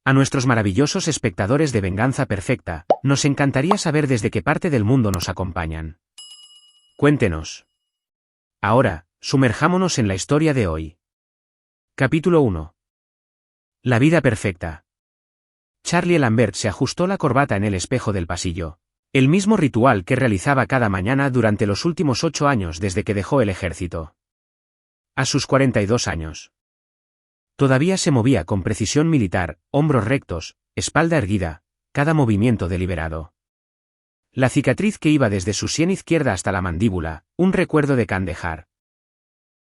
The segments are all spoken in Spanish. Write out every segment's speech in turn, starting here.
A nuestros maravillosos espectadores de Venganza Perfecta, nos encantaría saber desde qué parte del mundo nos acompañan. Cuéntenos. Ahora, sumerjámonos en la historia de hoy. Capítulo 1. La vida perfecta. Charlie Lambert se ajustó la corbata en el espejo del pasillo. El mismo ritual que realizaba cada mañana durante los últimos 8 años desde que dejó el ejército. A sus 42 años. Todavía se movía con precisión militar, hombros rectos, espalda erguida, cada movimiento deliberado. La cicatriz que iba desde su sien izquierda hasta la mandíbula, un recuerdo de Kandahar.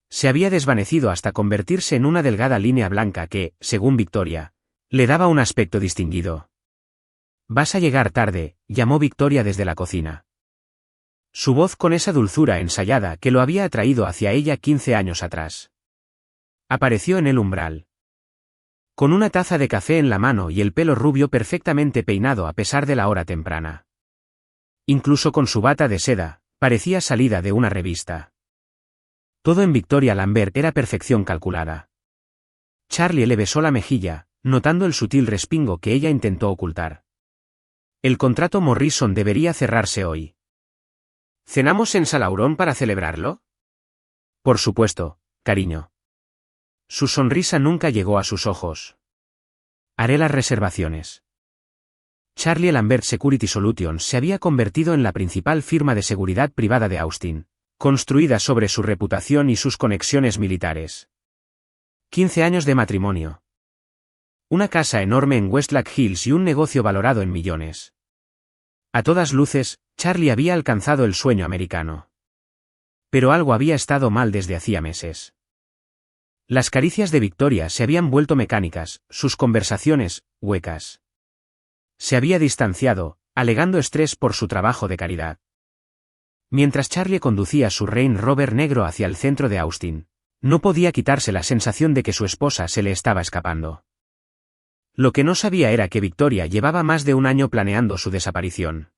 Se había desvanecido hasta convertirse en una delgada línea blanca que, según Victoria, le daba un aspecto distinguido. «Vas a llegar tarde», llamó Victoria desde la cocina. Su voz con esa dulzura ensayada que lo había atraído hacia ella 15 años atrás. Apareció en el umbral. Con una taza de café en la mano y el pelo rubio perfectamente peinado a pesar de la hora temprana. Incluso con su bata de seda, parecía salida de una revista. Todo en Victoria Lambert era perfección calculada. Charlie le besó la mejilla, notando el sutil respingo que ella intentó ocultar. El contrato Morrison debería cerrarse hoy. ¿Cenamos en Salaurón para celebrarlo? Por supuesto, cariño. Su sonrisa nunca llegó a sus ojos. Haré las reservaciones. Charlie Lambert Security Solutions se había convertido en la principal firma de seguridad privada de Austin, construida sobre su reputación y sus conexiones militares. 15 años de matrimonio. Una casa enorme en Westlack Hills y un negocio valorado en millones. A todas luces, Charlie había alcanzado el sueño americano. Pero algo había estado mal desde hacía meses. Las caricias de Victoria se habían vuelto mecánicas, sus conversaciones, huecas. Se había distanciado, alegando estrés por su trabajo de caridad. Mientras Charlie conducía su Range Rover negro hacia el centro de Austin, no podía quitarse la sensación de que su esposa se le estaba escapando. Lo que no sabía era que Victoria llevaba más de un año planeando su desaparición.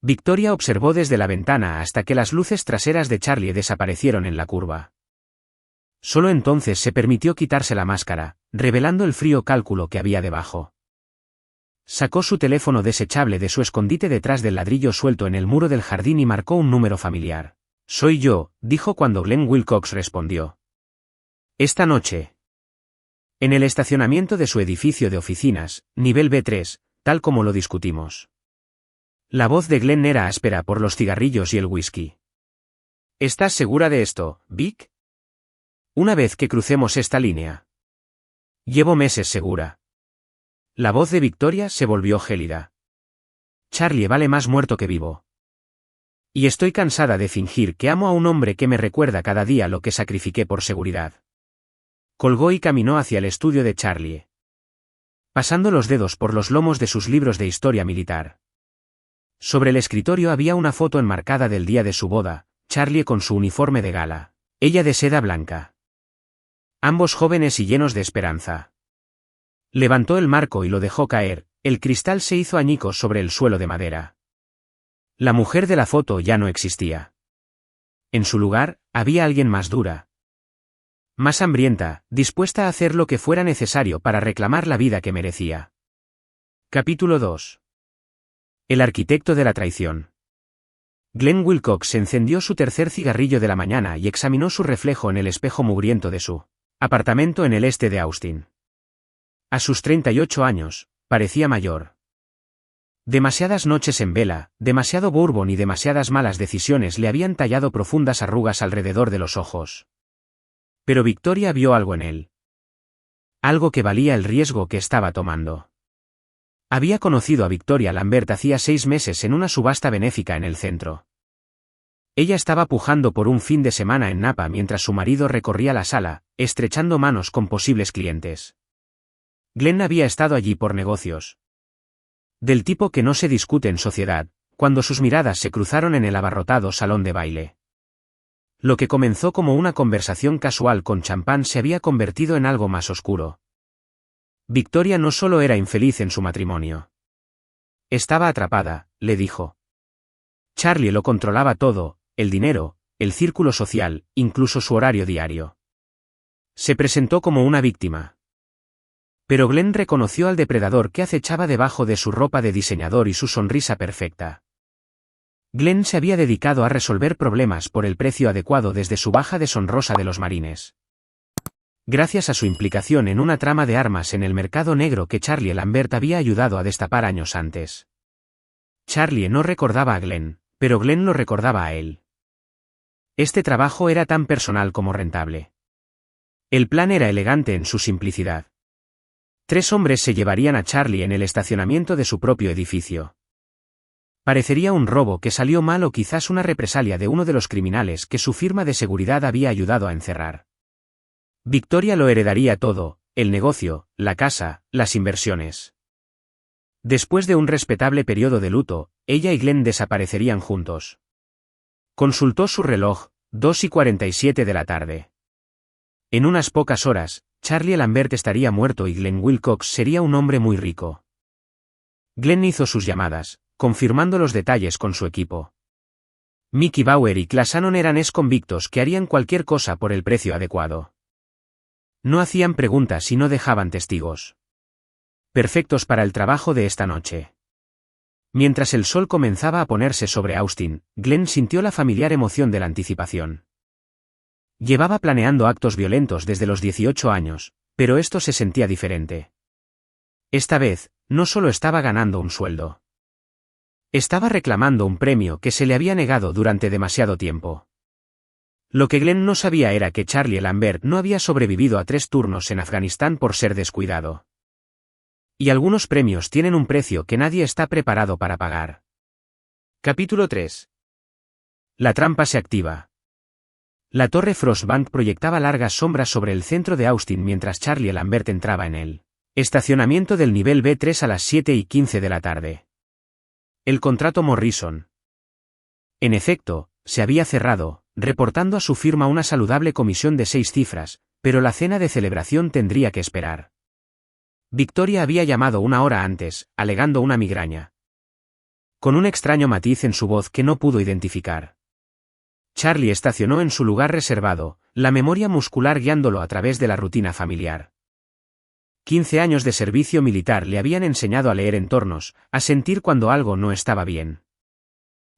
Victoria observó desde la ventana hasta que las luces traseras de Charlie desaparecieron en la curva. Solo entonces se permitió quitarse la máscara, revelando el frío cálculo que había debajo. Sacó su teléfono desechable de su escondite detrás del ladrillo suelto en el muro del jardín y marcó un número familiar. «Soy yo», dijo cuando Glenn Wilcox respondió. «Esta noche». En el estacionamiento de su edificio de oficinas, nivel B3, tal como lo discutimos. La voz de Glenn era áspera por los cigarrillos y el whisky. ¿Estás segura de esto, Vic? Una vez que crucemos esta línea. Llevo meses segura. La voz de Victoria se volvió gélida. Charlie vale más muerto que vivo. Y estoy cansada de fingir que amo a un hombre que me recuerda cada día lo que sacrifiqué por seguridad. Colgó y caminó hacia el estudio de Charlie. Pasando los dedos por los lomos de sus libros de historia militar. Sobre el escritorio había una foto enmarcada del día de su boda, Charlie con su uniforme de gala, ella de seda blanca. Ambos jóvenes y llenos de esperanza. Levantó el marco y lo dejó caer, el cristal se hizo añicos sobre el suelo de madera. La mujer de la foto ya no existía. En su lugar, había alguien más dura. Más hambrienta, dispuesta a hacer lo que fuera necesario para reclamar la vida que merecía. Capítulo 2. El arquitecto de la traición. Glenn Wilcox encendió su tercer cigarrillo de la mañana y examinó su reflejo en el espejo mugriento de su apartamento en el este de Austin. A sus 38 años, parecía mayor. Demasiadas noches en vela, demasiado bourbon y demasiadas malas decisiones le habían tallado profundas arrugas alrededor de los ojos. Pero Victoria vio algo en él. Algo que valía el riesgo que estaba tomando. Había conocido a Victoria Lambert hacía 6 meses en una subasta benéfica en el centro. Ella estaba pujando por un fin de semana en Napa mientras su marido recorría la sala, estrechando manos con posibles clientes. Glenn había estado allí por negocios. Del tipo que no se discute en sociedad, cuando sus miradas se cruzaron en el abarrotado salón de baile. Lo que comenzó como una conversación casual con champán se había convertido en algo más oscuro. Victoria no solo era infeliz en su matrimonio. Estaba atrapada, le dijo. Charlie lo controlaba todo, el dinero, el círculo social, incluso su horario diario. Se presentó como una víctima. Pero Glenn reconoció al depredador que acechaba debajo de su ropa de diseñador y su sonrisa perfecta. Glenn se había dedicado a resolver problemas por el precio adecuado desde su baja deshonrosa de los marines. Gracias a su implicación en una trama de armas en el mercado negro que Charlie Lambert había ayudado a destapar años antes. Charlie no recordaba a Glenn, pero Glenn lo recordaba a él. Este trabajo era tan personal como rentable. El plan era elegante en su simplicidad. 3 hombres se llevarían a Charlie en el estacionamiento de su propio edificio. Parecería un robo que salió mal o quizás una represalia de uno de los criminales que su firma de seguridad había ayudado a encerrar. Victoria lo heredaría todo, el negocio, la casa, las inversiones. Después de un respetable periodo de luto, ella y Glenn desaparecerían juntos. Consultó su reloj, 2:47 de la tarde. En unas pocas horas, Charlie Lambert estaría muerto y Glenn Wilcox sería un hombre muy rico. Glenn hizo sus llamadas, confirmando los detalles con su equipo. Mickey Bauer y Class Shannon eran ex-convictos que harían cualquier cosa por el precio adecuado. No hacían preguntas y no dejaban testigos. Perfectos para el trabajo de esta noche. Mientras el sol comenzaba a ponerse sobre Austin, Glenn sintió la familiar emoción de la anticipación. Llevaba planeando actos violentos desde los 18 años, pero esto se sentía diferente. Esta vez, no solo estaba ganando un sueldo. Estaba reclamando un premio que se le había negado durante demasiado tiempo. Lo que Glenn no sabía era que Charlie Lambert no había sobrevivido a 3 turnos en Afganistán por ser descuidado. Y algunos premios tienen un precio que nadie está preparado para pagar. Capítulo 3. La trampa se activa. La torre Frostbank proyectaba largas sombras sobre el centro de Austin mientras Charlie Lambert entraba en el estacionamiento del nivel B3 a las 7:15 de la tarde. El contrato Morrison. En efecto, se había cerrado, reportando a su firma una saludable comisión de 6 cifras, pero la cena de celebración tendría que esperar. Victoria había llamado una hora antes, alegando una migraña. Con un extraño matiz en su voz que no pudo identificar. Charlie estacionó en su lugar reservado, la memoria muscular guiándolo a través de la rutina familiar. 15 años de servicio militar le habían enseñado a leer entornos, a sentir cuando algo no estaba bien.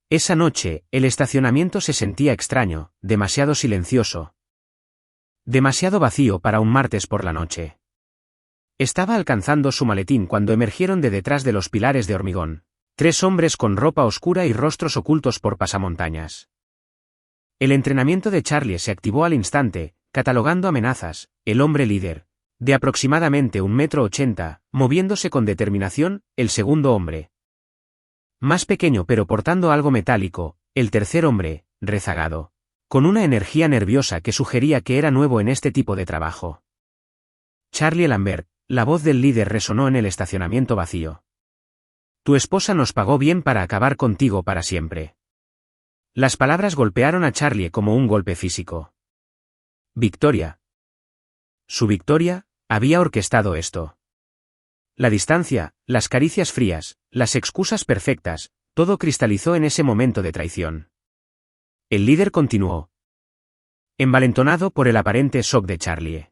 Esa noche, el estacionamiento se sentía extraño, demasiado silencioso. Demasiado vacío para un martes por la noche. Estaba alcanzando su maletín cuando emergieron de detrás de los pilares de hormigón. 3 hombres con ropa oscura y rostros ocultos por pasamontañas. El entrenamiento de Charlie se activó al instante, catalogando amenazas. El hombre líder, de aproximadamente 1,80 m, moviéndose con determinación. El segundo hombre, más pequeño pero portando algo metálico. El tercer hombre, rezagado, con una energía nerviosa que sugería que era nuevo en este tipo de trabajo. Charlie Lambert, la voz del líder resonó en el estacionamiento vacío. Tu esposa nos pagó bien para acabar contigo para siempre. Las palabras golpearon a Charlie como un golpe físico. Victoria. Su Victoria había orquestado esto. La distancia, las caricias frías, las excusas perfectas, todo cristalizó en ese momento de traición. El líder continuó, envalentonado por el aparente shock de Charlie.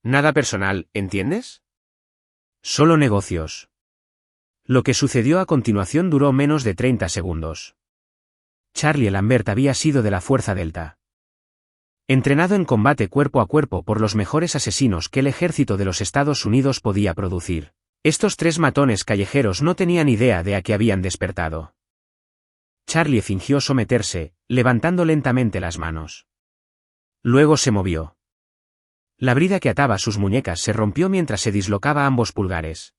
Nada personal, ¿entiendes? Solo negocios. Lo que sucedió a continuación duró menos de 30 segundos. Charlie Lambert había sido de la Fuerza Delta. Entrenado en combate cuerpo a cuerpo por los mejores asesinos que el ejército de los Estados Unidos podía producir. Estos 3 matones callejeros no tenían idea de a qué habían despertado. Charlie fingió someterse, levantando lentamente las manos. Luego se movió. La brida que ataba sus muñecas se rompió mientras se dislocaba ambos pulgares.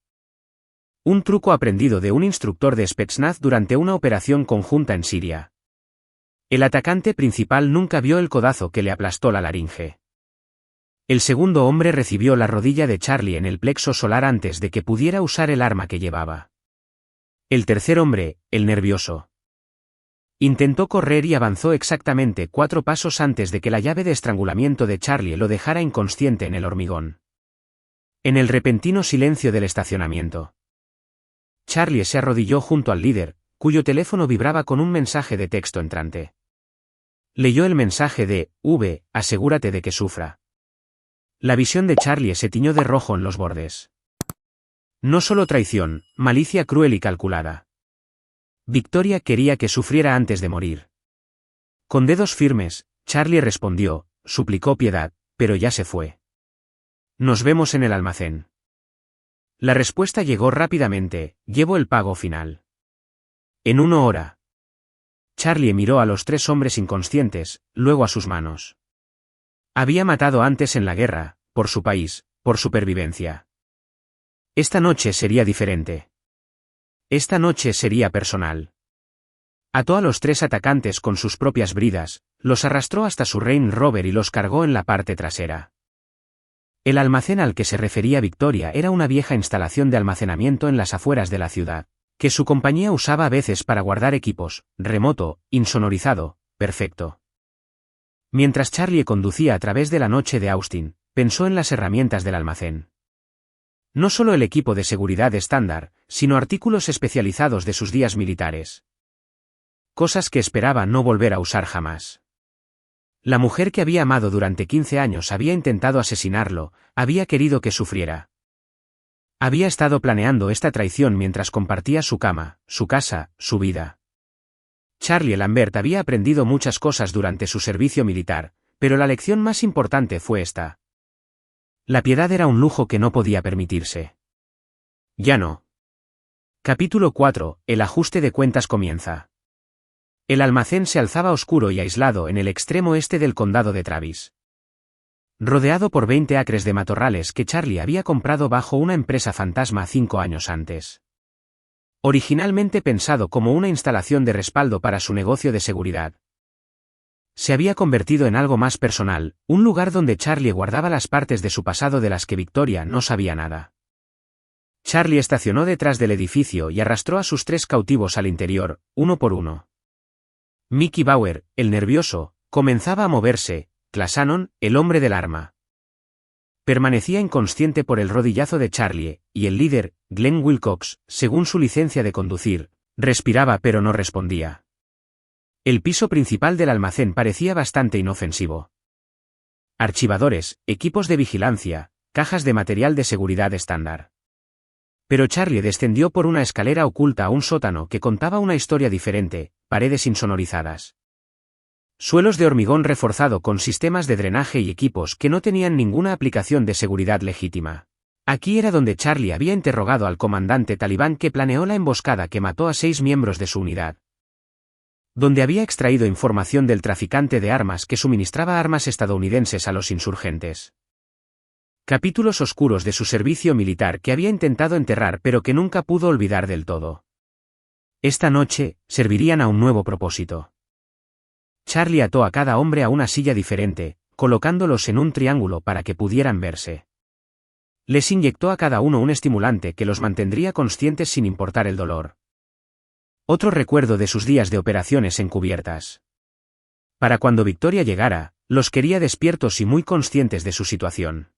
Un truco aprendido de un instructor de Spetsnaz durante una operación conjunta en Siria. El atacante principal nunca vio el codazo que le aplastó la laringe. El segundo hombre recibió la rodilla de Charlie en el plexo solar antes de que pudiera usar el arma que llevaba. El tercer hombre, el nervioso, intentó correr y avanzó exactamente 4 pasos antes de que la llave de estrangulamiento de Charlie lo dejara inconsciente en el hormigón. En el repentino silencio del estacionamiento, Charlie se arrodilló junto al líder, cuyo teléfono vibraba con un mensaje de texto entrante. Leyó el mensaje de, asegúrate de que sufra. La visión de Charlie se tiñó de rojo en los bordes. No solo traición, malicia cruel y calculada. Victoria quería que sufriera antes de morir. Con dedos firmes, Charlie respondió, suplicó piedad, pero ya se fue. Nos vemos en el almacén. La respuesta llegó rápidamente, llevo el pago final. En 1 hora. Charlie miró a los 3 hombres inconscientes, luego a sus manos. Había matado antes en la guerra, por su país, por supervivencia. Esta noche sería diferente. Esta noche sería personal. Ató a los 3 atacantes con sus propias bridas, los arrastró hasta su Range Rover y los cargó en la parte trasera. El almacén al que se refería Victoria era una vieja instalación de almacenamiento en las afueras de la ciudad, que su compañía usaba a veces para guardar equipos, remoto, insonorizado, perfecto. Mientras Charlie conducía a través de la noche de Austin, pensó en las herramientas del almacén. No solo el equipo de seguridad estándar, sino artículos especializados de sus días militares. Cosas que esperaba no volver a usar jamás. La mujer que había amado durante 15 años había intentado asesinarlo, había querido que sufriera. Había estado planeando esta traición mientras compartía su cama, su casa, su vida. Charlie Lambert había aprendido muchas cosas durante su servicio militar, pero la lección más importante fue esta. La piedad era un lujo que no podía permitirse. Ya no. Capítulo 4. El ajuste de cuentas comienza. El almacén se alzaba oscuro y aislado en el extremo este del condado de Travis. Rodeado por 20 acres de matorrales que Charlie había comprado bajo una empresa fantasma 5 años antes. Originalmente pensado como una instalación de respaldo para su negocio de seguridad. Se había convertido en algo más personal, un lugar donde Charlie guardaba las partes de su pasado de las que Victoria no sabía nada. Charlie estacionó detrás del edificio y arrastró a sus 3 cautivos al interior, uno por uno. Mickey Bauer, el nervioso, comenzaba a moverse, Clasanon, el hombre del arma. Permanecía inconsciente por el rodillazo de Charlie, y el líder, Glenn Wilcox, según su licencia de conducir, respiraba pero no respondía. El piso principal del almacén parecía bastante inofensivo. Archivadores, equipos de vigilancia, cajas de material de seguridad estándar. Pero Charlie descendió por una escalera oculta a un sótano que contaba una historia diferente, paredes insonorizadas. Suelos de hormigón reforzado con sistemas de drenaje y equipos que no tenían ninguna aplicación de seguridad legítima. Aquí era donde Charlie había interrogado al comandante talibán que planeó la emboscada que mató a 6 miembros de su unidad. Donde había extraído información del traficante de armas que suministraba armas estadounidenses a los insurgentes. Capítulos oscuros de su servicio militar que había intentado enterrar pero que nunca pudo olvidar del todo. Esta noche, servirían a un nuevo propósito. Charlie ató a cada hombre a una silla diferente, colocándolos en un triángulo para que pudieran verse. Les inyectó a cada uno un estimulante que los mantendría conscientes sin importar el dolor. Otro recuerdo de sus días de operaciones encubiertas. Para cuando Victoria llegara, los quería despiertos y muy conscientes de su situación.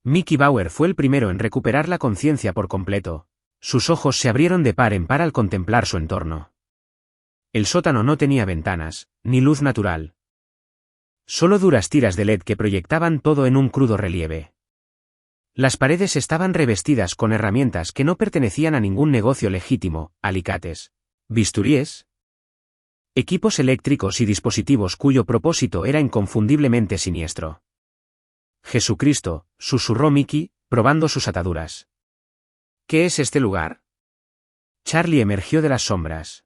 Mickey Bauer fue el primero en recuperar la conciencia por completo. Sus ojos se abrieron de par en par al contemplar su entorno. El sótano no tenía ventanas, ni luz natural. Solo duras tiras de LED que proyectaban todo en un crudo relieve. Las paredes estaban revestidas con herramientas que no pertenecían a ningún negocio legítimo, alicates, bisturíes, equipos eléctricos y dispositivos cuyo propósito era inconfundiblemente siniestro. Jesucristo, susurró Mickey, probando sus ataduras. ¿Qué es este lugar? Charlie emergió de las sombras.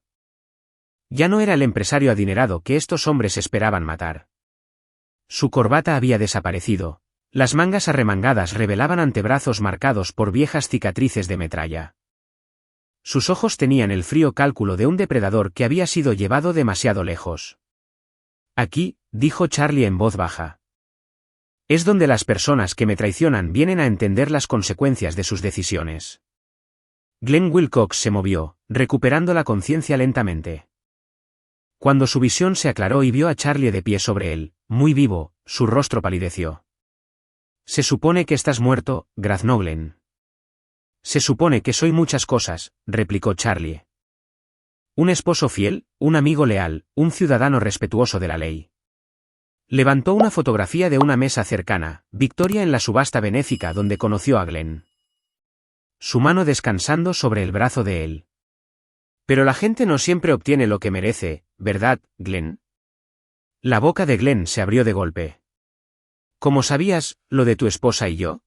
Ya no era el empresario adinerado que estos hombres esperaban matar. Su corbata había desaparecido, las mangas arremangadas revelaban antebrazos marcados por viejas cicatrices de metralla. Sus ojos tenían el frío cálculo de un depredador que había sido llevado demasiado lejos. Aquí, dijo Charlie en voz baja. Es donde las personas que me traicionan vienen a entender las consecuencias de sus decisiones. Glenn Wilcox se movió, recuperando la conciencia lentamente. Cuando su visión se aclaró y vio a Charlie de pie sobre él, muy vivo, su rostro palideció. Se supone que estás muerto, Graznoglen. Se supone que soy muchas cosas, replicó Charlie. Un esposo fiel, un amigo leal, un ciudadano respetuoso de la ley. Levantó una fotografía de una mesa cercana, Victoria en la subasta benéfica donde conoció a Glenn. Su mano descansando sobre el brazo de él. Pero la gente no siempre obtiene lo que merece, ¿verdad, Glenn? La boca de Glenn se abrió de golpe. ¿Cómo sabías, lo de tu esposa y yo?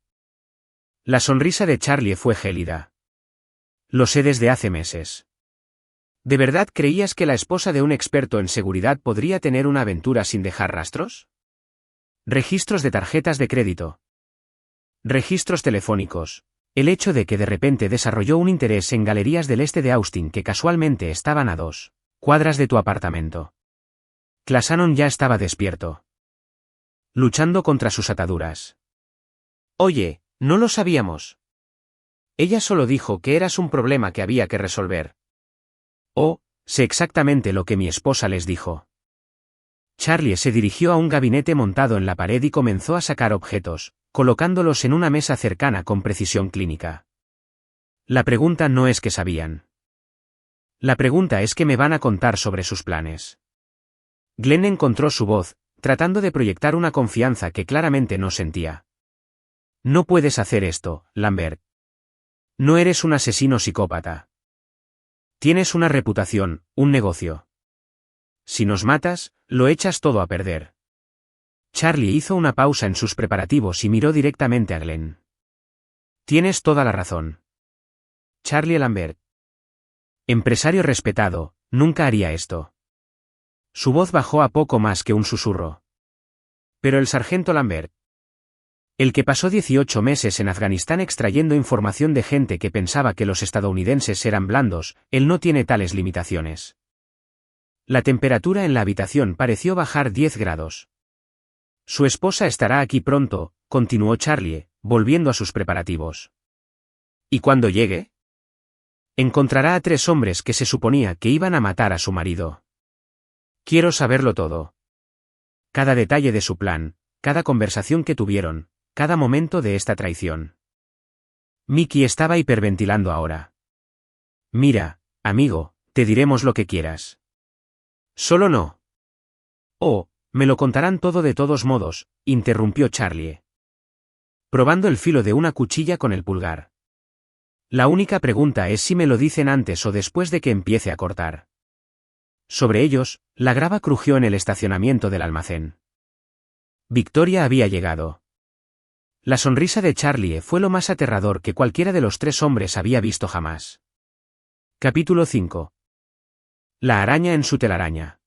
La sonrisa de Charlie fue gélida. Lo sé desde hace meses. ¿De verdad creías que la esposa de un experto en seguridad podría tener una aventura sin dejar rastros? Registros de tarjetas de crédito. Registros telefónicos. El hecho de que de repente desarrolló un interés en galerías del este de Austin que casualmente estaban a 2 cuadras de tu apartamento. Clasanon ya estaba despierto. Luchando contra sus ataduras. Oye, no lo sabíamos. Ella solo dijo que eras un problema que había que resolver. Oh, sé exactamente lo que mi esposa les dijo. Charlie se dirigió a un gabinete montado en la pared y comenzó a sacar objetos, colocándolos en una mesa cercana con precisión clínica. La pregunta no es qué sabían. La pregunta es qué me van a contar sobre sus planes. Glenn encontró su voz, tratando de proyectar una confianza que claramente no sentía. No puedes hacer esto, Lambert. No eres un asesino psicópata. Tienes una reputación, un negocio. Si nos matas, lo echas todo a perder. Charlie hizo una pausa en sus preparativos y miró directamente a Glenn. Tienes toda la razón. Charlie Lambert. Empresario respetado, nunca haría esto. Su voz bajó a poco más que un susurro. Pero el sargento Lambert. El que pasó 18 meses en Afganistán extrayendo información de gente que pensaba que los estadounidenses eran blandos, él no tiene tales limitaciones. La temperatura en la habitación pareció bajar 10 grados. Su esposa estará aquí pronto, continuó Charlie, volviendo a sus preparativos. ¿Y cuando llegue? Encontrará a 3 hombres que se suponía que iban a matar a su marido. Quiero saberlo todo. Cada detalle de su plan, cada conversación que tuvieron, cada momento de esta traición. Mickey estaba hiperventilando ahora. Mira, amigo, te diremos lo que quieras. Solo no. Oh, me lo contarán todo de todos modos, interrumpió Charlie. Probando el filo de una cuchilla con el pulgar. La única pregunta es si me lo dicen antes o después de que empiece a cortar. Sobre ellos, la grava crujió en el estacionamiento del almacén. Victoria había llegado. La sonrisa de Charlie fue lo más aterrador que cualquiera de los 3 hombres había visto jamás. Capítulo 5. La araña en su telaraña.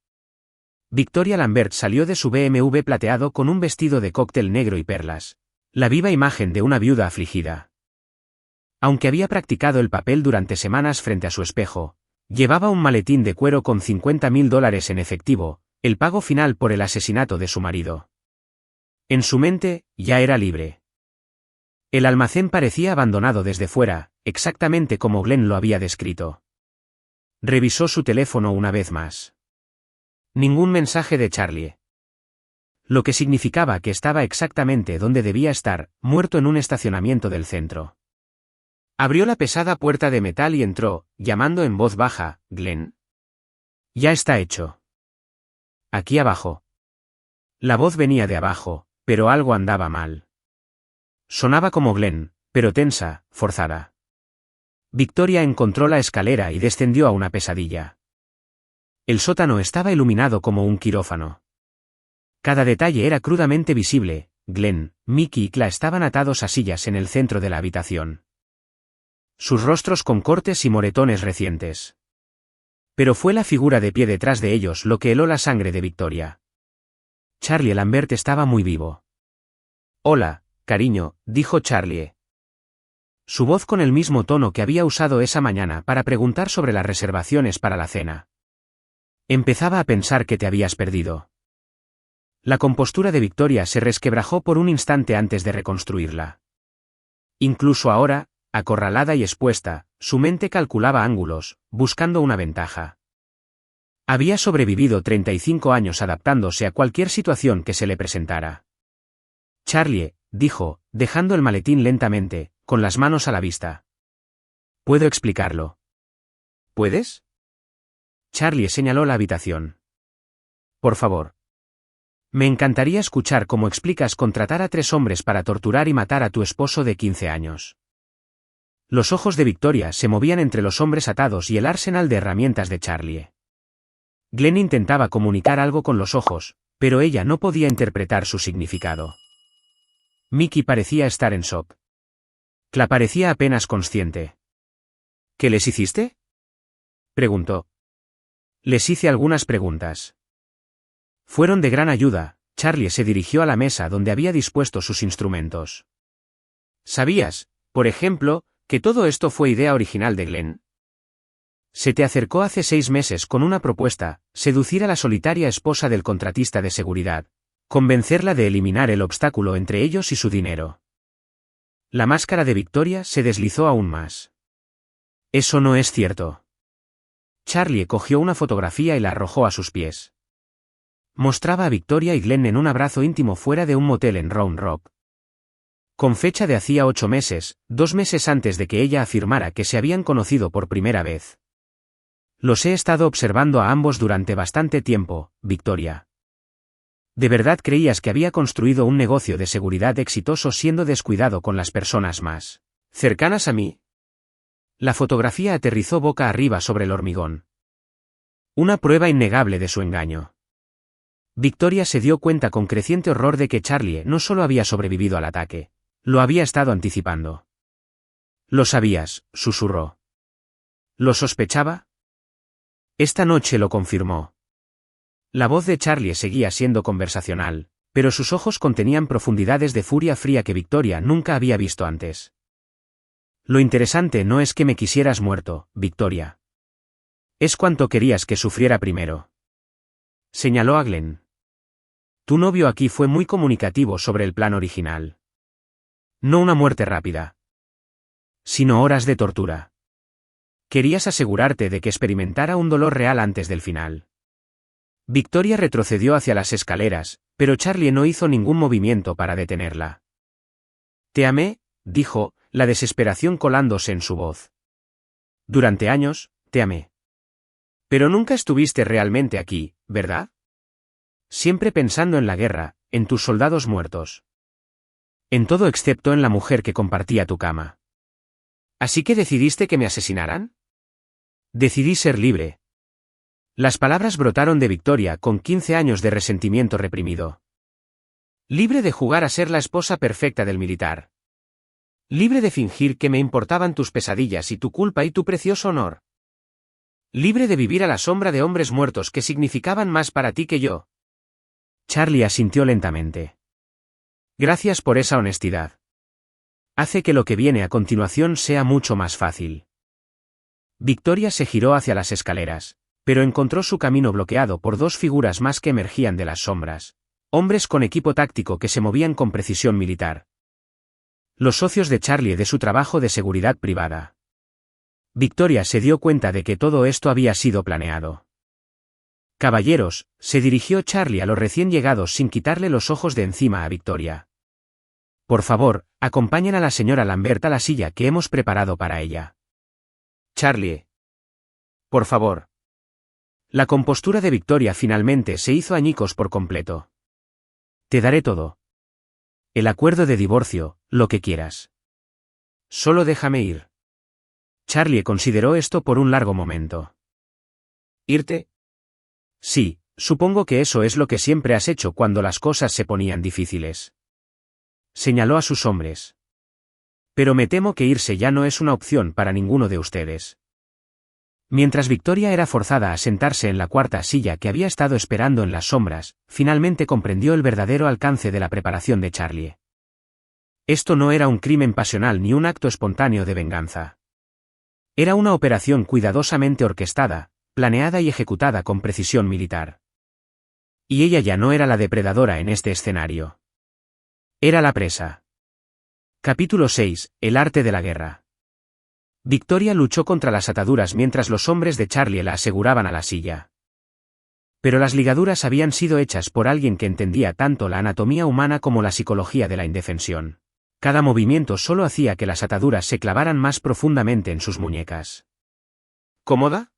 Victoria Lambert salió de su BMW plateado con un vestido de cóctel negro y perlas, la viva imagen de una viuda afligida. Aunque había practicado el papel durante semanas frente a su espejo, llevaba un maletín de cuero con $50.000 en efectivo, el pago final por el asesinato de su marido. En su mente, ya era libre. El almacén parecía abandonado desde fuera, exactamente como Glenn lo había descrito. Revisó su teléfono una vez más. Ningún mensaje de Charlie. Lo que significaba que estaba exactamente donde debía estar, muerto en un estacionamiento del centro. Abrió la pesada puerta de metal y entró, llamando en voz baja, «Glenn». «Ya está hecho». «Aquí abajo». La voz venía de abajo, pero algo andaba mal. Sonaba como Glenn, pero tensa, forzada. Victoria encontró la escalera y descendió a una pesadilla. El sótano estaba iluminado como un quirófano. Cada detalle era crudamente visible. Glenn, Mickey y Cla estaban atados a sillas en el centro de la habitación. Sus rostros con cortes y moretones recientes. Pero fue la figura de pie detrás de ellos lo que heló la sangre de Victoria. Charlie Lambert estaba muy vivo. «Hola, cariño», dijo Charlie. Su voz con el mismo tono que había usado esa mañana para preguntar sobre las reservaciones para la cena. Empezaba a pensar que te habías perdido. La compostura de Victoria se resquebrajó por un instante antes de reconstruirla. Incluso ahora, acorralada y expuesta, su mente calculaba ángulos, buscando una ventaja. Había sobrevivido 35 años adaptándose a cualquier situación que se le presentara. Charlie, dijo, dejando el maletín lentamente, con las manos a la vista. «Puedo explicarlo». «¿Puedes?» Charlie señaló la habitación. «Por favor». Me encantaría escuchar cómo explicas contratar a 3 hombres para torturar y matar a tu esposo de 15 años. Los ojos de Victoria se movían entre los hombres atados y el arsenal de herramientas de Charlie. Glenn intentaba comunicar algo con los ojos, pero ella no podía interpretar su significado. Mickey parecía estar en shock. Cla parecía apenas consciente. ¿Qué les hiciste?, preguntó. Les hice algunas preguntas. Fueron de gran ayuda. Charlie se dirigió a la mesa donde había dispuesto sus instrumentos. ¿Sabías, por ejemplo, que todo esto fue idea original de Glenn? Se te acercó hace 6 meses con una propuesta: seducir a la solitaria esposa del contratista de seguridad, convencerla de eliminar el obstáculo entre ellos y su dinero. La máscara de Victoria se deslizó aún más. Eso no es cierto. Charlie cogió una fotografía y la arrojó a sus pies. Mostraba a Victoria y Glenn en un abrazo íntimo fuera de un motel en Round Rock. Con fecha de hacía 8 meses, 2 meses antes de que ella afirmara que se habían conocido por primera vez. Los he estado observando a ambos durante bastante tiempo, Victoria. ¿De verdad creías que había construido un negocio de seguridad exitoso siendo descuidado con las personas más cercanas a mí? La fotografía aterrizó boca arriba sobre el hormigón. Una prueba innegable de su engaño. Victoria se dio cuenta con creciente horror de que Charlie no solo había sobrevivido al ataque, lo había estado anticipando. Lo sabías, susurró. ¿Lo sospechaba? Esta noche lo confirmó. La voz de Charlie seguía siendo conversacional, pero sus ojos contenían profundidades de furia fría que Victoria nunca había visto antes. Lo interesante no es que me quisieras muerto, Victoria. Es cuánto querías que sufriera primero. Señaló a Glenn. Tu novio aquí fue muy comunicativo sobre el plan original. No una muerte rápida, sino horas de tortura. Querías asegurarte de que experimentara un dolor real antes del final. Victoria retrocedió hacia las escaleras, pero Charlie no hizo ningún movimiento para detenerla. Te amé, dijo, la desesperación colándose en su voz. Durante años, te amé. Pero nunca estuviste realmente aquí, ¿verdad? Siempre pensando en la guerra, en tus soldados muertos. En todo excepto en la mujer que compartía tu cama. ¿Así que decidiste que me asesinaran? Decidí ser libre. Las palabras brotaron de Victoria con 15 años de resentimiento reprimido. Libre de jugar a ser la esposa perfecta del militar. Libre de fingir que me importaban tus pesadillas y tu culpa y tu precioso honor. Libre de vivir a la sombra de hombres muertos que significaban más para ti que yo. Charlie asintió lentamente. Gracias por esa honestidad. Hace que lo que viene a continuación sea mucho más fácil. Victoria se giró hacia las escaleras, pero encontró su camino bloqueado por 2 figuras más que emergían de las sombras. Hombres con equipo táctico que se movían con precisión militar. Los socios de Charlie de su trabajo de seguridad privada. Victoria se dio cuenta de que todo esto había sido planeado. Caballeros, se dirigió Charlie a los recién llegados sin quitarle los ojos de encima a Victoria. Por favor, acompañen a la señora Lambert a la silla que hemos preparado para ella. Charlie. Por favor. La compostura de Victoria finalmente se hizo añicos por completo. Te daré todo. El acuerdo de divorcio, lo que quieras. Solo déjame ir. Charlie consideró esto por un largo momento. ¿Irte? Sí, supongo que eso es lo que siempre has hecho cuando las cosas se ponían difíciles. Señaló a sus hombres. Pero me temo que irse ya no es una opción para ninguno de ustedes. Mientras Victoria era forzada a sentarse en la 4ª silla que había estado esperando en las sombras, finalmente comprendió el verdadero alcance de la preparación de Charlie. Esto no era un crimen pasional ni un acto espontáneo de venganza. Era una operación cuidadosamente orquestada, planeada y ejecutada con precisión militar. Y ella ya no era la depredadora en este escenario. Era la presa. Capítulo 6. El arte de la guerra. Victoria luchó contra las ataduras mientras los hombres de Charlie la aseguraban a la silla. Pero las ligaduras habían sido hechas por alguien que entendía tanto la anatomía humana como la psicología de la indefensión. Cada movimiento solo hacía que las ataduras se clavaran más profundamente en sus muñecas. ¿Cómoda?,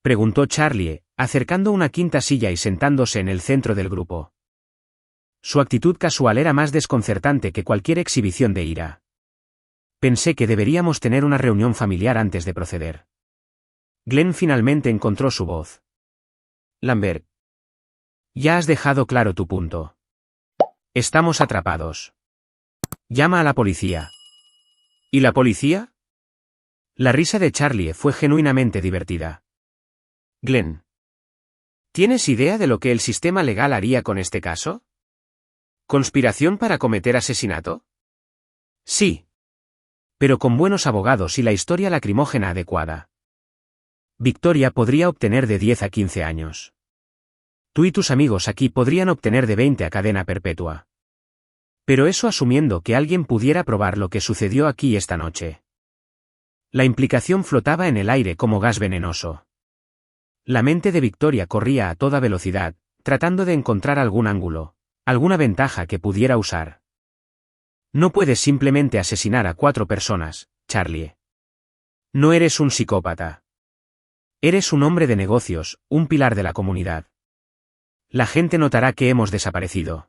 preguntó Charlie, acercando una 5ª silla y sentándose en el centro del grupo. Su actitud casual era más desconcertante que cualquier exhibición de ira. Pensé que deberíamos tener una reunión familiar antes de proceder. Glenn finalmente encontró su voz. Lambert. Ya has dejado claro tu punto. Estamos atrapados. Llama a la policía. ¿Y la policía? La risa de Charlie fue genuinamente divertida. Glenn. ¿Tienes idea de lo que el sistema legal haría con este caso? ¿Conspiración para cometer asesinato? Sí. Pero con buenos abogados y la historia lacrimógena adecuada. Victoria podría obtener de 10 a 15 años. Tú y tus amigos aquí podrían obtener de 20 a cadena perpetua. Pero eso asumiendo que alguien pudiera probar lo que sucedió aquí esta noche. La implicación flotaba en el aire como gas venenoso. La mente de Victoria corría a toda velocidad, tratando de encontrar algún ángulo, alguna ventaja que pudiera usar. No puedes simplemente asesinar a 4 personas, Charlie. No eres un psicópata. Eres un hombre de negocios, un pilar de la comunidad. La gente notará que hemos desaparecido.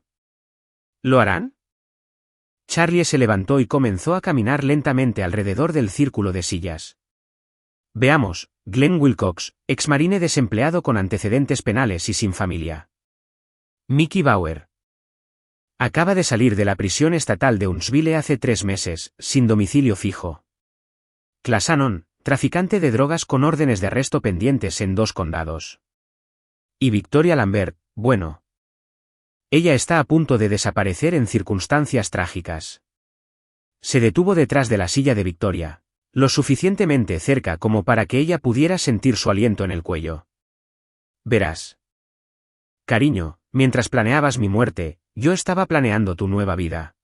¿Lo harán? Charlie se levantó y comenzó a caminar lentamente alrededor del círculo de sillas. Veamos, Glenn Wilcox, exmarine desempleado con antecedentes penales y sin familia. Mickey Bauer. Acaba de salir de la prisión estatal de Huntsville hace 3 meses, sin domicilio fijo. Class Anon, traficante de drogas con órdenes de arresto pendientes en 2 condados. Y Victoria Lambert, bueno. Ella está a punto de desaparecer en circunstancias trágicas. Se detuvo detrás de la silla de Victoria, lo suficientemente cerca como para que ella pudiera sentir su aliento en el cuello. Verás. Cariño, mientras planeabas mi muerte, yo estaba planeando tu nueva vida.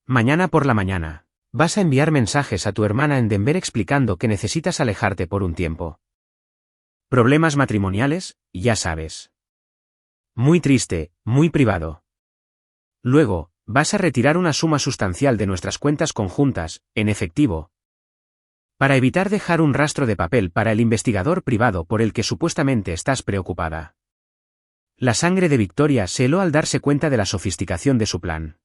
Mañana por la mañana, vas a enviar mensajes a tu hermana en Denver explicando que necesitas alejarte por un tiempo. Problemas matrimoniales, ya sabes. Muy triste, muy privado. Luego, vas a retirar una suma sustancial de nuestras cuentas conjuntas, en efectivo, para evitar dejar un rastro de papel para el investigador privado por el que supuestamente estás preocupada. La sangre de Victoria se heló al darse cuenta de la sofisticación de su plan.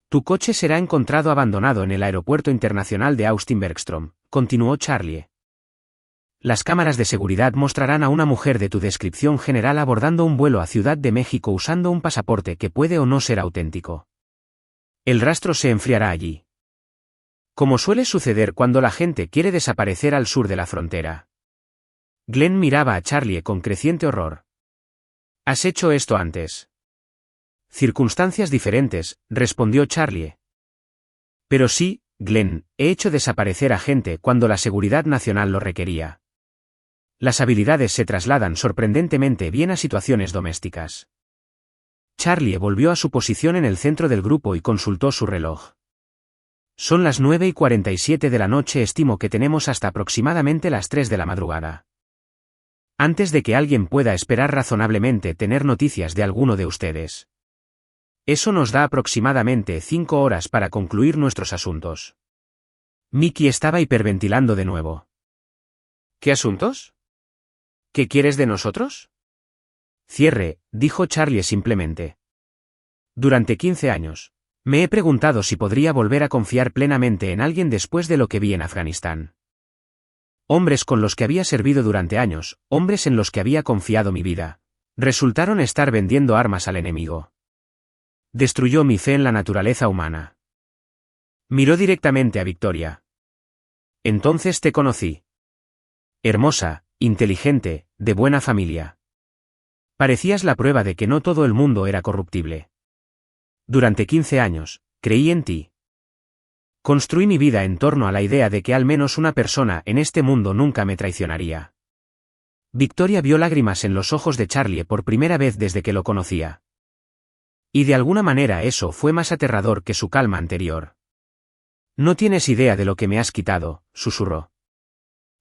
Tu coche será encontrado abandonado en el aeropuerto internacional de Austin-Bergstrom, continuó Charlie. Las cámaras de seguridad mostrarán a una mujer de tu descripción general abordando un vuelo a Ciudad de México usando un pasaporte que puede o no ser auténtico. El rastro se enfriará allí. Como suele suceder cuando la gente quiere desaparecer al sur de la frontera. Glenn miraba a Charlie con creciente horror. ¿Has hecho esto antes? Circunstancias diferentes, respondió Charlie. Pero sí, Glenn, he hecho desaparecer a gente cuando la seguridad nacional lo requería. Las habilidades se trasladan sorprendentemente bien a situaciones domésticas. Charlie volvió a su posición en el centro del grupo y consultó su reloj. Son las 9:47 de la noche, estimo que tenemos hasta aproximadamente las 3 de la madrugada. Antes de que alguien pueda esperar razonablemente tener noticias de alguno de ustedes. Eso nos da aproximadamente 5 horas para concluir nuestros asuntos. Mickey estaba hiperventilando de nuevo. ¿Qué asuntos? ¿Qué quieres de nosotros? Cierre, dijo Charlie simplemente. Durante 15 años, me he preguntado si podría volver a confiar plenamente en alguien después de lo que vi en Afganistán. Hombres con los que había servido durante años, hombres en los que había confiado mi vida, resultaron estar vendiendo armas al enemigo. Destruyó mi fe en la naturaleza humana. Miró directamente a Victoria. Entonces te conocí. Hermosa, inteligente, de buena familia. Parecías la prueba de que no todo el mundo era corruptible. Durante 15 años, creí en ti. Construí mi vida en torno a la idea de que al menos una persona en este mundo nunca me traicionaría. Victoria vio lágrimas en los ojos de Charlie por primera vez desde que lo conocía. Y de alguna manera eso fue más aterrador que su calma anterior. No tienes idea de lo que me has quitado, susurró.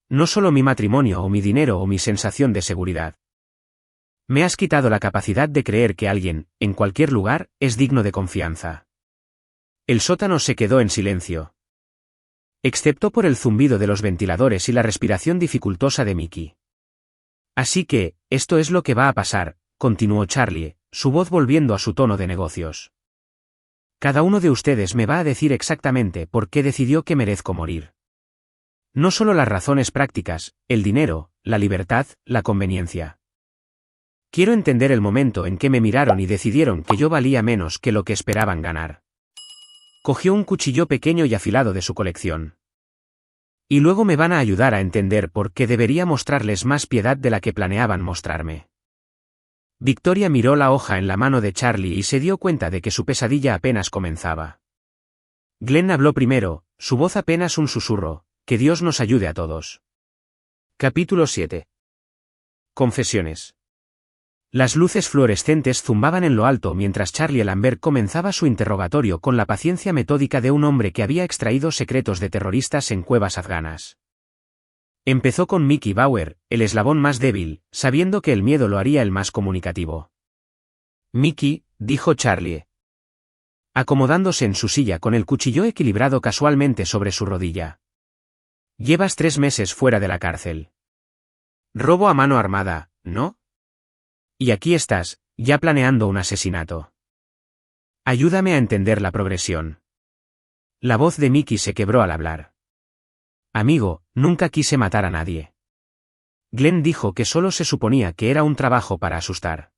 No solo mi matrimonio o mi dinero o mi sensación de seguridad. Me has quitado la capacidad de creer que alguien, en cualquier lugar, es digno de confianza. El sótano se quedó en silencio. Excepto por el zumbido de los ventiladores y la respiración dificultosa de Mickey. Así que, esto es lo que va a pasar, continuó Charlie, su voz volviendo a su tono de negocios. Cada uno de ustedes me va a decir exactamente por qué decidió que merezco morir. No solo las razones prácticas, el dinero, la libertad, la conveniencia. Quiero entender el momento en que me miraron y decidieron que yo valía menos que lo que esperaban ganar. Cogió un cuchillo pequeño y afilado de su colección. Y luego me van a ayudar a entender por qué debería mostrarles más piedad de la que planeaban mostrarme. Victoria miró la hoja en la mano de Charlie y se dio cuenta de que su pesadilla apenas comenzaba. Glenn habló primero, su voz apenas un susurro: que Dios nos ayude a todos. Capítulo 7. Confesiones. Las luces fluorescentes zumbaban en lo alto mientras Charlie Lambert comenzaba su interrogatorio con la paciencia metódica de un hombre que había extraído secretos de terroristas en cuevas afganas. Empezó con Mickey Bauer, el eslabón más débil, sabiendo que el miedo lo haría el más comunicativo. Mickey, dijo Charlie, acomodándose en su silla con el cuchillo equilibrado casualmente sobre su rodilla. Llevas 3 meses fuera de la cárcel. Robo a mano armada, ¿no? Y aquí estás, ya planeando un asesinato. Ayúdame a entender la progresión. La voz de Mickey se quebró al hablar. Amigo, nunca quise matar a nadie. Glenn dijo que solo se suponía que era un trabajo para asustar.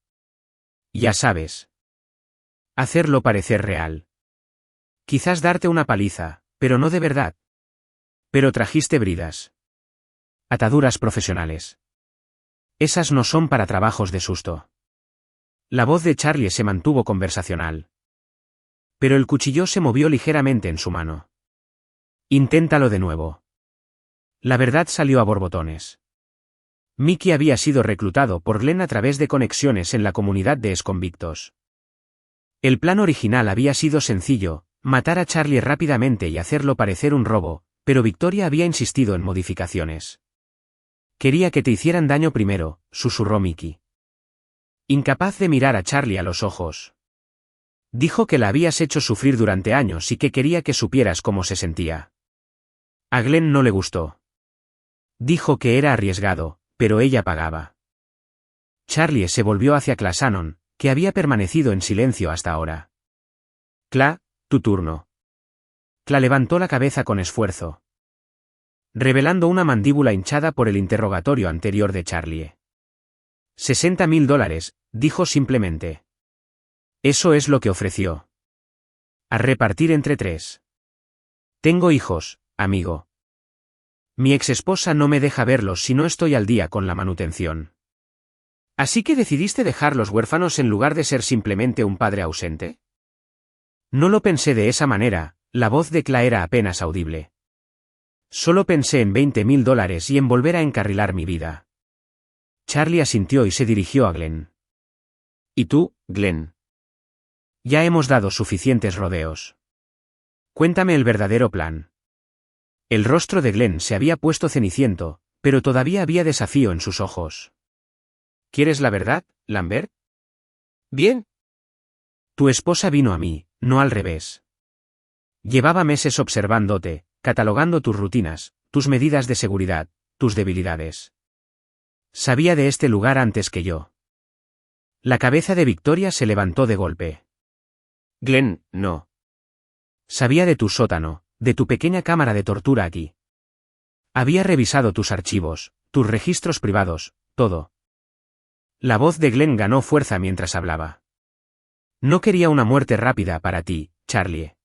Ya sabes. Hacerlo parecer real. Quizás darte una paliza, pero no de verdad. Pero trajiste bridas. Ataduras profesionales. Esas no son para trabajos de susto. La voz de Charlie se mantuvo conversacional. Pero el cuchillo se movió ligeramente en su mano. Inténtalo de nuevo. La verdad salió a borbotones. Mickey había sido reclutado por Glenn a través de conexiones en la comunidad de exconvictos. El plan original había sido sencillo: matar a Charlie rápidamente y hacerlo parecer un robo, pero Victoria había insistido en modificaciones. Quería que te hicieran daño primero, susurró Mickey. Incapaz de mirar a Charlie a los ojos. Dijo que la habías hecho sufrir durante años y que quería que supieras cómo se sentía. A Glenn no le gustó. Dijo que era arriesgado, pero ella pagaba. Charlie se volvió hacia Clasanon, que había permanecido en silencio hasta ahora. Cla, tu turno. Cla levantó la cabeza con esfuerzo, revelando una mandíbula hinchada por el interrogatorio anterior de Charlie. $60,000, dijo simplemente. Eso es lo que ofreció. A repartir entre 3. Tengo hijos, amigo. Mi exesposa no me deja verlos si no estoy al día con la manutención. ¿Así que decidiste dejarlos huérfanos en lugar de ser simplemente un padre ausente? No lo pensé de esa manera, la voz de Cla era apenas audible. Solo pensé en $20,000 y en volver a encarrilar mi vida. Charlie asintió y se dirigió a Glenn. ¿Y tú, Glenn? Ya hemos dado suficientes rodeos. Cuéntame el verdadero plan. El rostro de Glenn se había puesto ceniciento, pero todavía había desafío en sus ojos. ¿Quieres la verdad, Lambert? Bien. Tu esposa vino a mí, no al revés. Llevaba meses observándote, catalogando tus rutinas, tus medidas de seguridad, tus debilidades. Sabía de este lugar antes que yo. La cabeza de Victoria se levantó de golpe. Glenn, no. Sabía de tu sótano, de tu pequeña cámara de tortura aquí. Había revisado tus archivos, tus registros privados, todo. La voz de Glenn ganó fuerza mientras hablaba. No quería una muerte rápida para ti, Charlie.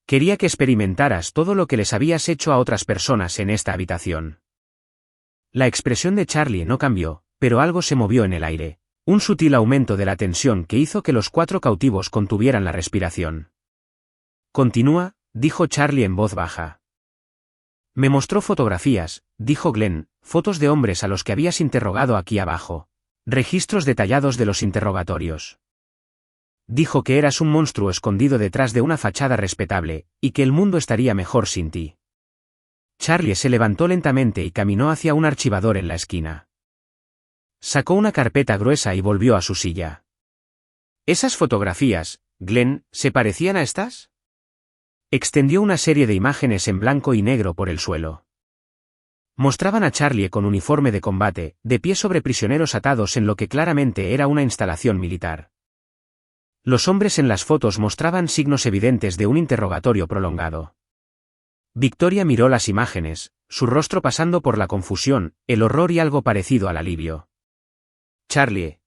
Quería que experimentaras todo lo que les habías hecho a otras personas en esta habitación. La expresión de Charlie no cambió, pero algo se movió en el aire, un sutil aumento de la tensión que hizo que los 4 cautivos contuvieran la respiración. Continúa, dijo Charlie en voz baja. Me mostró fotografías, dijo Glenn, fotos de hombres a los que habías interrogado aquí abajo. Registros detallados de los interrogatorios. Dijo que eras un monstruo escondido detrás de una fachada respetable, y que el mundo estaría mejor sin ti. Charlie se levantó lentamente y caminó hacia un archivador en la esquina. Sacó una carpeta gruesa y volvió a su silla. ¿Esas fotografías, Glenn, se parecían a estas? Extendió una serie de imágenes en blanco y negro por el suelo. Mostraban a Charlie con uniforme de combate, de pie sobre prisioneros atados en lo que claramente era una instalación militar. Los hombres en las fotos mostraban signos evidentes de un interrogatorio prolongado. Victoria miró las imágenes, su rostro pasando por la confusión, el horror y algo parecido al alivio. Charlie.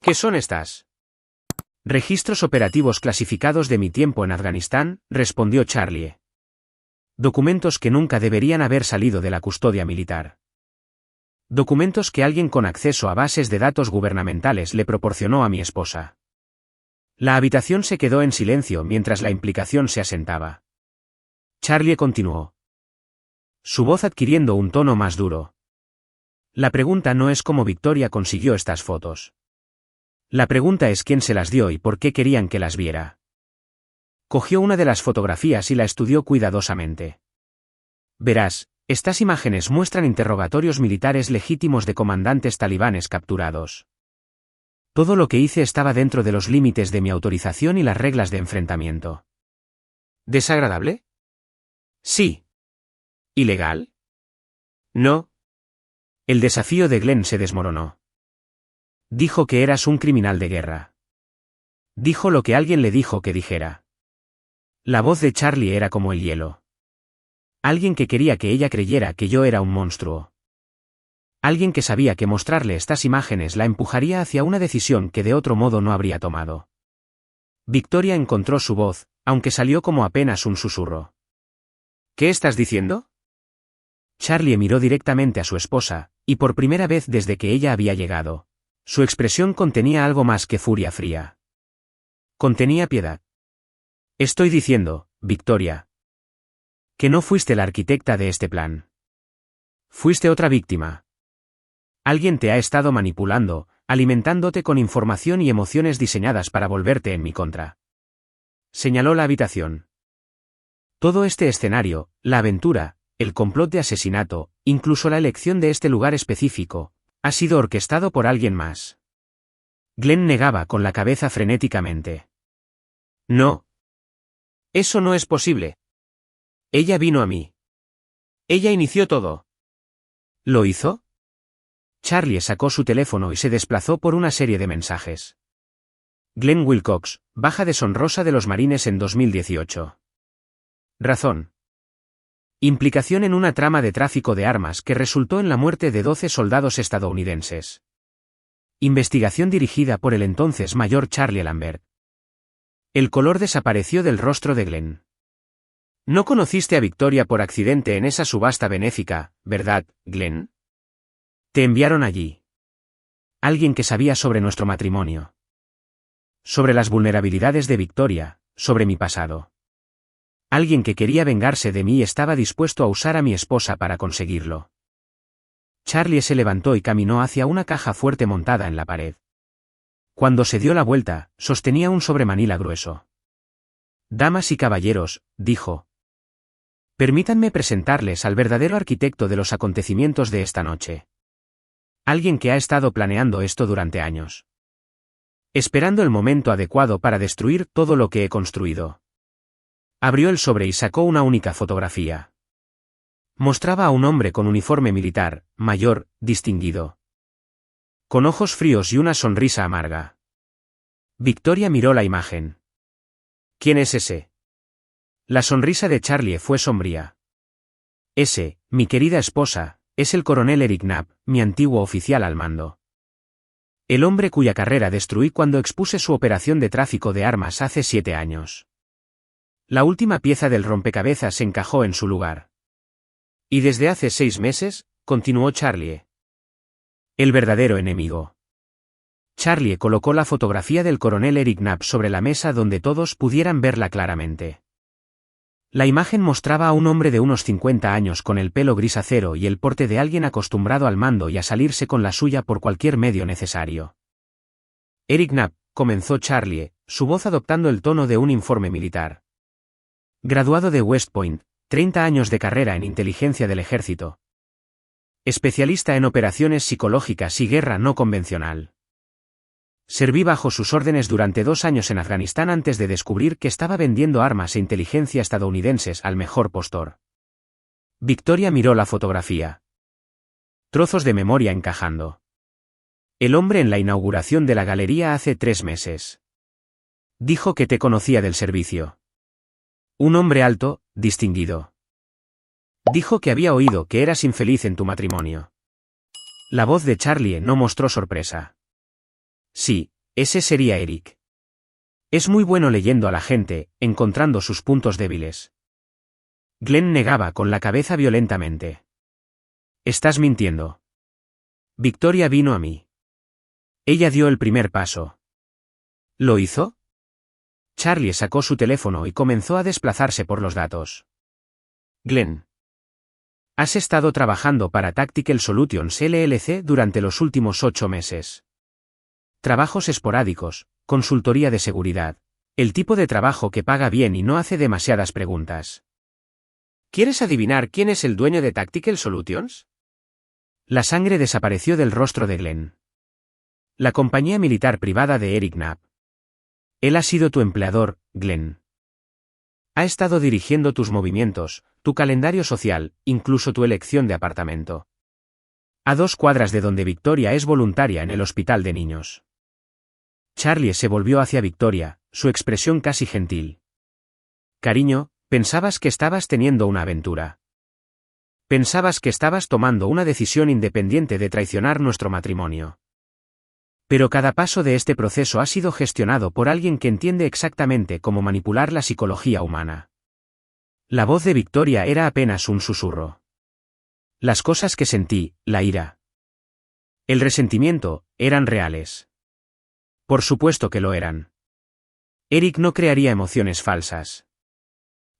¿Qué son estas? Registros operativos clasificados de mi tiempo en Afganistán, respondió Charlie. Documentos que nunca deberían haber salido de la custodia militar. Documentos que alguien con acceso a bases de datos gubernamentales le proporcionó a mi esposa. La habitación se quedó en silencio mientras la implicación se asentaba. Charlie continuó. Su voz adquiriendo un tono más duro. La pregunta no es cómo Victoria consiguió estas fotos. La pregunta es quién se las dio y por qué querían que las viera. Cogió una de las fotografías y la estudió cuidadosamente. Verás, estas imágenes muestran interrogatorios militares legítimos de comandantes talibanes capturados. Todo lo que hice estaba dentro de los límites de mi autorización y las reglas de enfrentamiento. ¿Desagradable? Sí. ¿Ilegal? No. El desafío de Glenn se desmoronó. Dijo que eras un criminal de guerra. Dijo lo que alguien le dijo que dijera. La voz de Charlie era como el hielo. Alguien que quería que ella creyera que yo era un monstruo. Alguien que sabía que mostrarle estas imágenes la empujaría hacia una decisión que de otro modo no habría tomado. Victoria encontró su voz, aunque salió como apenas un susurro. ¿Qué estás diciendo? Charlie miró directamente a su esposa, y por primera vez desde que ella había llegado, su expresión contenía algo más que furia fría. Contenía piedad. Estoy diciendo, Victoria, que no fuiste la arquitecta de este plan. Fuiste otra víctima. Alguien te ha estado manipulando, alimentándote con información y emociones diseñadas para volverte en mi contra. Señaló la habitación. Todo este escenario, la aventura, el complot de asesinato, incluso la elección de este lugar específico, ha sido orquestado por alguien más. Glenn negaba con la cabeza frenéticamente. No. Eso no es posible. Ella vino a mí. Ella inició todo. ¿Lo hizo? Charlie sacó su teléfono y se desplazó por una serie de mensajes. Glenn Wilcox, baja deshonrosa de los Marines en 2018. Razón. Implicación en una trama de tráfico de armas que resultó en la muerte de 12 soldados estadounidenses. Investigación dirigida por el entonces mayor Charlie Lambert. El color desapareció del rostro de Glenn. No conociste a Victoria por accidente en esa subasta benéfica, ¿verdad, Glenn? Te enviaron allí. Alguien que sabía sobre nuestro matrimonio. Sobre las vulnerabilidades de Victoria, sobre mi pasado. Alguien que quería vengarse de mí y estaba dispuesto a usar a mi esposa para conseguirlo. Charlie se levantó y caminó hacia una caja fuerte montada en la pared. Cuando se dio la vuelta, sostenía un sobremanila grueso. Damas y caballeros, dijo. Permítanme presentarles al verdadero arquitecto de los acontecimientos de esta noche. Alguien que ha estado planeando esto durante años. Esperando el momento adecuado para destruir todo lo que he construido. Abrió el sobre y sacó una única fotografía. Mostraba a un hombre con uniforme militar, mayor, distinguido. Con ojos fríos y una sonrisa amarga. Victoria miró la imagen. ¿Quién es ese? La sonrisa de Charlie fue sombría. Ese, mi querida esposa, es el coronel Eric Knapp, mi antiguo oficial al mando. El hombre cuya carrera destruí cuando expuse su operación de tráfico de armas hace 7 años. La última pieza del rompecabezas se encajó en su lugar. Y desde hace 6 meses, continuó Charlie. El verdadero enemigo. Charlie colocó la fotografía del coronel Eric Knapp sobre la mesa donde todos pudieran verla claramente. La imagen mostraba a un hombre de unos 50 años con el pelo gris acero y el porte de alguien acostumbrado al mando y a salirse con la suya por cualquier medio necesario. Eric Knapp, comenzó Charlie, su voz adoptando el tono de un informe militar. Graduado de West Point, 30 años de carrera en inteligencia del ejército. Especialista en operaciones psicológicas y guerra no convencional. Serví bajo sus órdenes durante 2 años en Afganistán antes de descubrir que estaba vendiendo armas e inteligencia estadounidenses al mejor postor. Victoria miró la fotografía. Trozos de memoria encajando. El hombre en la inauguración de la galería hace 3 meses. Dijo que te conocía del servicio. Un hombre alto, distinguido. Dijo que había oído que eras infeliz en tu matrimonio. La voz de Charlie no mostró sorpresa. Sí, ese sería Eric. Es muy bueno leyendo a la gente, encontrando sus puntos débiles. Glenn negaba con la cabeza violentamente. Estás mintiendo. Victoria vino a mí. Ella dio el primer paso. ¿Lo hizo? Charlie sacó su teléfono y comenzó a desplazarse por los datos. Glenn. Has estado trabajando para Tactical Solutions LLC durante los últimos 8 meses. Trabajos esporádicos, consultoría de seguridad, el tipo de trabajo que paga bien y no hace demasiadas preguntas. ¿Quieres adivinar quién es el dueño de Tactical Solutions? La sangre desapareció del rostro de Glenn. La compañía militar privada de Eric Knapp. Él ha sido tu empleador, Glenn. Ha estado dirigiendo tus movimientos, tu calendario social, incluso tu elección de apartamento. A 2 cuadras de donde Victoria es voluntaria en el hospital de niños. Charlie se volvió hacia Victoria, su expresión casi gentil. Cariño, pensabas que estabas teniendo una aventura. Pensabas que estabas tomando una decisión independiente de traicionar nuestro matrimonio. Pero cada paso de este proceso ha sido gestionado por alguien que entiende exactamente cómo manipular la psicología humana. La voz de Victoria era apenas un susurro. Las cosas que sentí, la ira, el resentimiento, eran reales. Por supuesto que lo eran. Eric no crearía emociones falsas.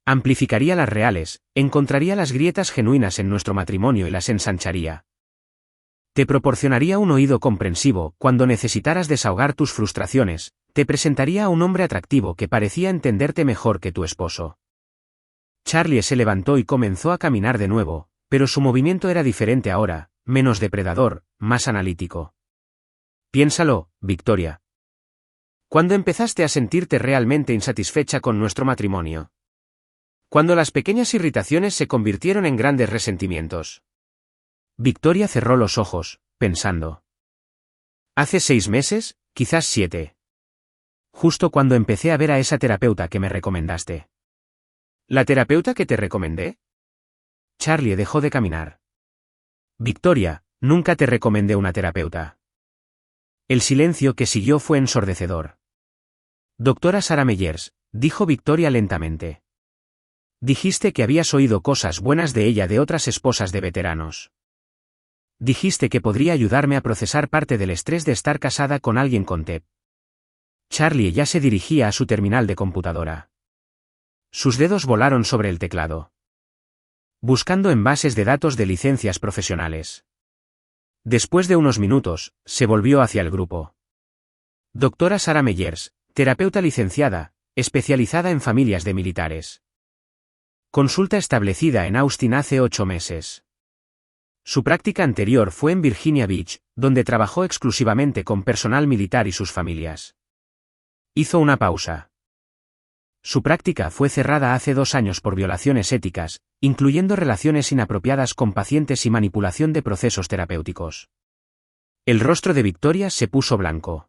Amplificaría las reales, encontraría las grietas genuinas en nuestro matrimonio y las ensancharía. Te proporcionaría un oído comprensivo cuando necesitaras desahogar tus frustraciones, te presentaría a un hombre atractivo que parecía entenderte mejor que tu esposo. Charlie se levantó y comenzó a caminar de nuevo, pero su movimiento era diferente ahora, menos depredador, más analítico. Piénsalo, Victoria. ¿Cuándo empezaste a sentirte realmente insatisfecha con nuestro matrimonio? Cuando las pequeñas irritaciones se convirtieron en grandes resentimientos. Victoria cerró los ojos, pensando. Hace 6 meses, quizás 7. Justo cuando empecé a ver a esa terapeuta que me recomendaste. ¿La terapeuta que te recomendé? Charlie dejó de caminar. Victoria, nunca te recomendé una terapeuta. El silencio que siguió fue ensordecedor. Doctora Sarah Meyers, dijo Victoria lentamente. Dijiste que habías oído cosas buenas de ella de otras esposas de veteranos. Dijiste que podría ayudarme a procesar parte del estrés de estar casada con alguien con TEP. Charlie ya se dirigía a su terminal de computadora. Sus dedos volaron sobre el teclado. Buscando en bases de datos de licencias profesionales. Después de unos minutos, se volvió hacia el grupo. Doctora Sarah Meyers, terapeuta licenciada, especializada en familias de militares. Consulta establecida en Austin hace 8 meses. Su práctica anterior fue en Virginia Beach, donde trabajó exclusivamente con personal militar y sus familias. Hizo una pausa. Su práctica fue cerrada hace 2 años por violaciones éticas, incluyendo relaciones inapropiadas con pacientes y manipulación de procesos terapéuticos. El rostro de Victoria se puso blanco.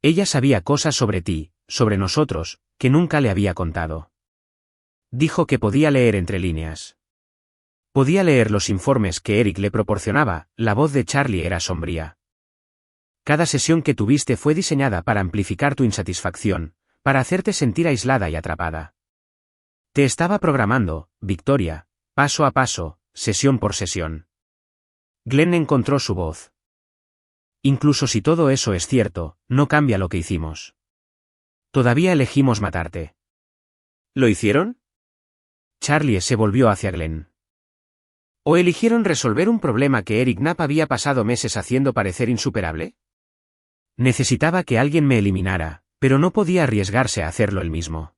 Ella sabía cosas sobre ti, sobre nosotros, que nunca le había contado. Dijo que podía leer entre líneas. Podía leer los informes que Eric le proporcionaba, la voz de Charlie era sombría. Cada sesión que tuviste fue diseñada para amplificar tu insatisfacción, para hacerte sentir aislada y atrapada. Te estaba programando, Victoria, paso a paso, sesión por sesión. Glenn encontró su voz. Incluso si todo eso es cierto, no cambia lo que hicimos. Todavía elegimos matarte. ¿Lo hicieron? Charlie se volvió hacia Glenn. ¿O eligieron resolver un problema que Eric Knapp había pasado meses haciendo parecer insuperable? Necesitaba que alguien me eliminara, pero no podía arriesgarse a hacerlo él mismo.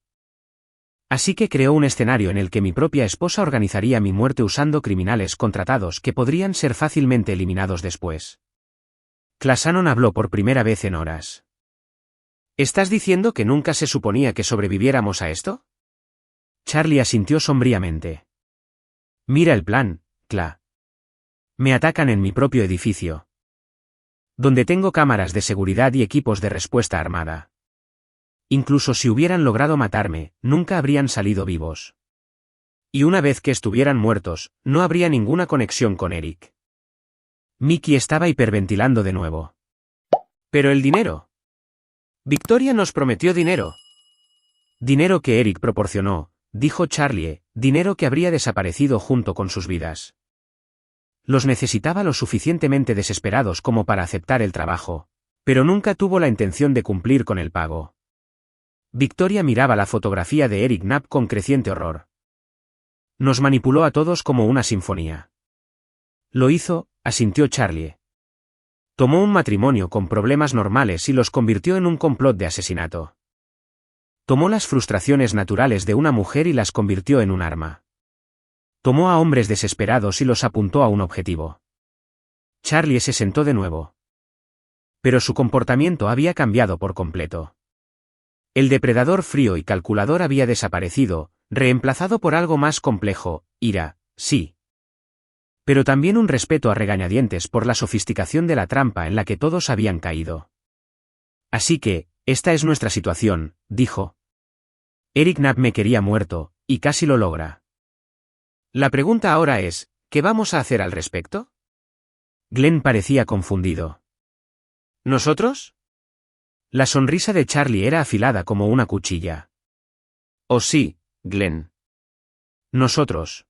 Así que creó un escenario en el que mi propia esposa organizaría mi muerte usando criminales contratados que podrían ser fácilmente eliminados después. Clasanon habló por primera vez en horas. ¿Estás diciendo que nunca se suponía que sobreviviéramos a esto? Charlie asintió sombríamente. Mira el plan, Cla. Me atacan en mi propio edificio. Donde tengo cámaras de seguridad y equipos de respuesta armada. Incluso si hubieran logrado matarme, nunca habrían salido vivos. Y una vez que estuvieran muertos, no habría ninguna conexión con Eric. Mickey estaba hiperventilando de nuevo. Pero el dinero. Victoria nos prometió dinero. Dinero que Eric proporcionó, dijo Charlie, dinero que habría desaparecido junto con sus vidas. Los necesitaba lo suficientemente desesperados como para aceptar el trabajo, pero nunca tuvo la intención de cumplir con el pago. Victoria miraba la fotografía de Eric Knapp con creciente horror. Nos manipuló a todos como una sinfonía. Lo hizo, asintió Charlie. Tomó un matrimonio con problemas normales y los convirtió en un complot de asesinato. Tomó las frustraciones naturales de una mujer y las convirtió en un arma. Tomó a hombres desesperados y los apuntó a un objetivo. Charlie se sentó de nuevo. Pero su comportamiento había cambiado por completo. El depredador frío y calculador había desaparecido, reemplazado por algo más complejo, ira, sí. Pero también un respeto a regañadientes por la sofisticación de la trampa en la que todos habían caído. Así que, esta es nuestra situación, dijo. Eric Knapp me quería muerto, y casi lo logra. La pregunta ahora es, ¿qué vamos a hacer al respecto? Glenn parecía confundido. ¿Nosotros? La sonrisa de Charlie era afilada como una cuchilla. Oh sí, Glenn. Nosotros.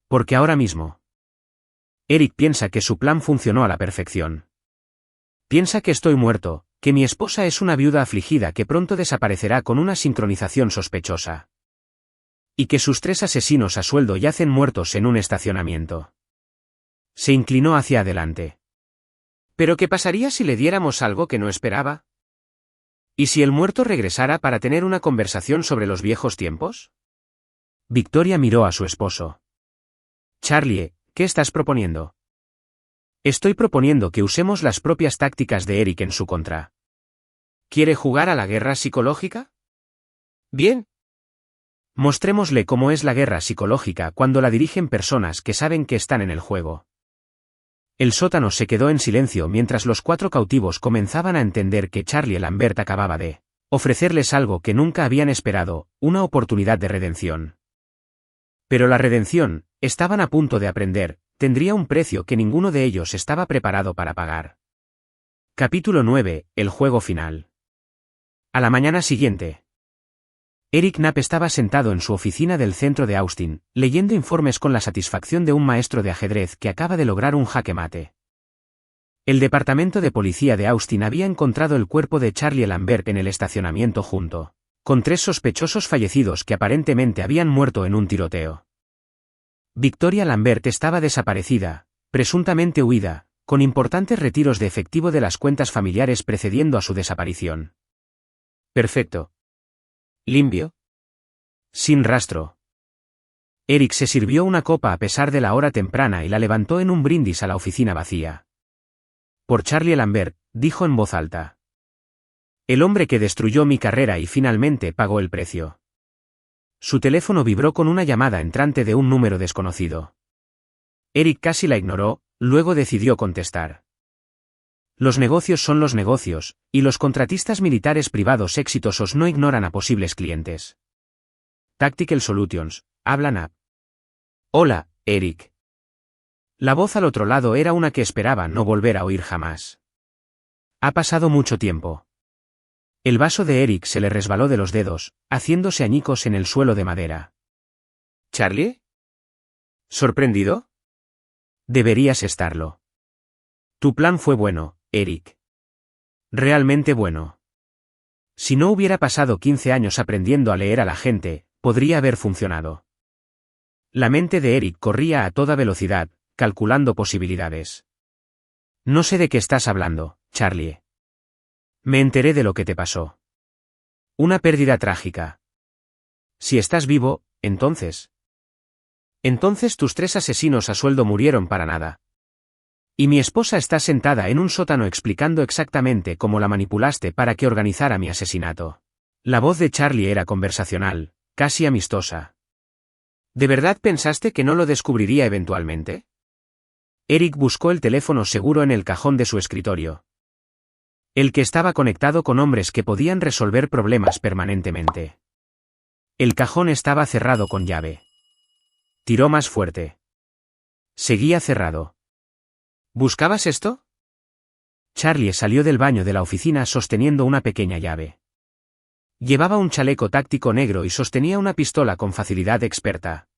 Porque ahora mismo. Eric piensa que su plan funcionó a la perfección. Piensa que estoy muerto, que mi esposa es una viuda afligida que pronto desaparecerá con una sincronización sospechosa. Y que sus 3 asesinos a sueldo yacen muertos en un estacionamiento. Se inclinó hacia adelante. ¿Pero qué pasaría si le diéramos algo que no esperaba? ¿Y si el muerto regresara para tener una conversación sobre los viejos tiempos? Victoria miró a su esposo. Charlie, ¿qué estás proponiendo? Estoy proponiendo que usemos las propias tácticas de Eric en su contra. ¿Quiere jugar a la guerra psicológica? Bien. Mostrémosle cómo es la guerra psicológica cuando la dirigen personas que saben que están en el juego. El sótano se quedó en silencio mientras los 4 cautivos comenzaban a entender que Charlie Lambert acababa de ofrecerles algo que nunca habían esperado, una oportunidad de redención. Pero la redención, estaban a punto de aprender, tendría un precio que ninguno de ellos estaba preparado para pagar. Capítulo 9, el juego final. A la mañana siguiente. Eric Knapp estaba sentado en su oficina del centro de Austin, leyendo informes con la satisfacción de un maestro de ajedrez que acaba de lograr un jaque mate. El departamento de policía de Austin había encontrado el cuerpo de Charlie Lambert en el estacionamiento junto con 3 sospechosos fallecidos que aparentemente habían muerto en un tiroteo. Victoria Lambert estaba desaparecida, presuntamente huida, con importantes retiros de efectivo de las cuentas familiares precediendo a su desaparición. Perfecto. ¿Limpio? Sin rastro. Eric se sirvió una copa a pesar de la hora temprana y la levantó en un brindis a la oficina vacía. Por Charlie Lambert, dijo en voz alta. El hombre que destruyó mi carrera y finalmente pagó el precio. Su teléfono vibró con una llamada entrante de un número desconocido. Eric casi la ignoró, luego decidió contestar. Los negocios son los negocios, y los contratistas militares privados exitosos no ignoran a posibles clientes. Tactical Solutions, habla Knapp. Hola, Eric. La voz al otro lado era una que esperaba no volver a oír jamás. Ha pasado mucho tiempo. El vaso de Eric se le resbaló de los dedos, haciéndose añicos en el suelo de madera. ¿Charlie? ¿Sorprendido? Deberías estarlo. Tu plan fue bueno, Eric. Realmente bueno. Si no hubiera pasado 15 años aprendiendo a leer a la gente, podría haber funcionado. La mente de Eric corría a toda velocidad, calculando posibilidades. No sé de qué estás hablando, Charlie. Me enteré de lo que te pasó. Una pérdida trágica. Si estás vivo, entonces. Entonces tus 3 asesinos a sueldo murieron para nada. Y mi esposa está sentada en un sótano explicando exactamente cómo la manipulaste para que organizara mi asesinato. La voz de Charlie era conversacional, casi amistosa. ¿De verdad pensaste que no lo descubriría eventualmente? Eric buscó el teléfono seguro en el cajón de su escritorio. El que estaba conectado con hombres que podían resolver problemas permanentemente. El cajón estaba cerrado con llave. Tiró más fuerte. Seguía cerrado. ¿Buscabas esto? Charlie salió del baño de la oficina sosteniendo una pequeña llave. Llevaba un chaleco táctico negro y sostenía una pistola con facilidad experta.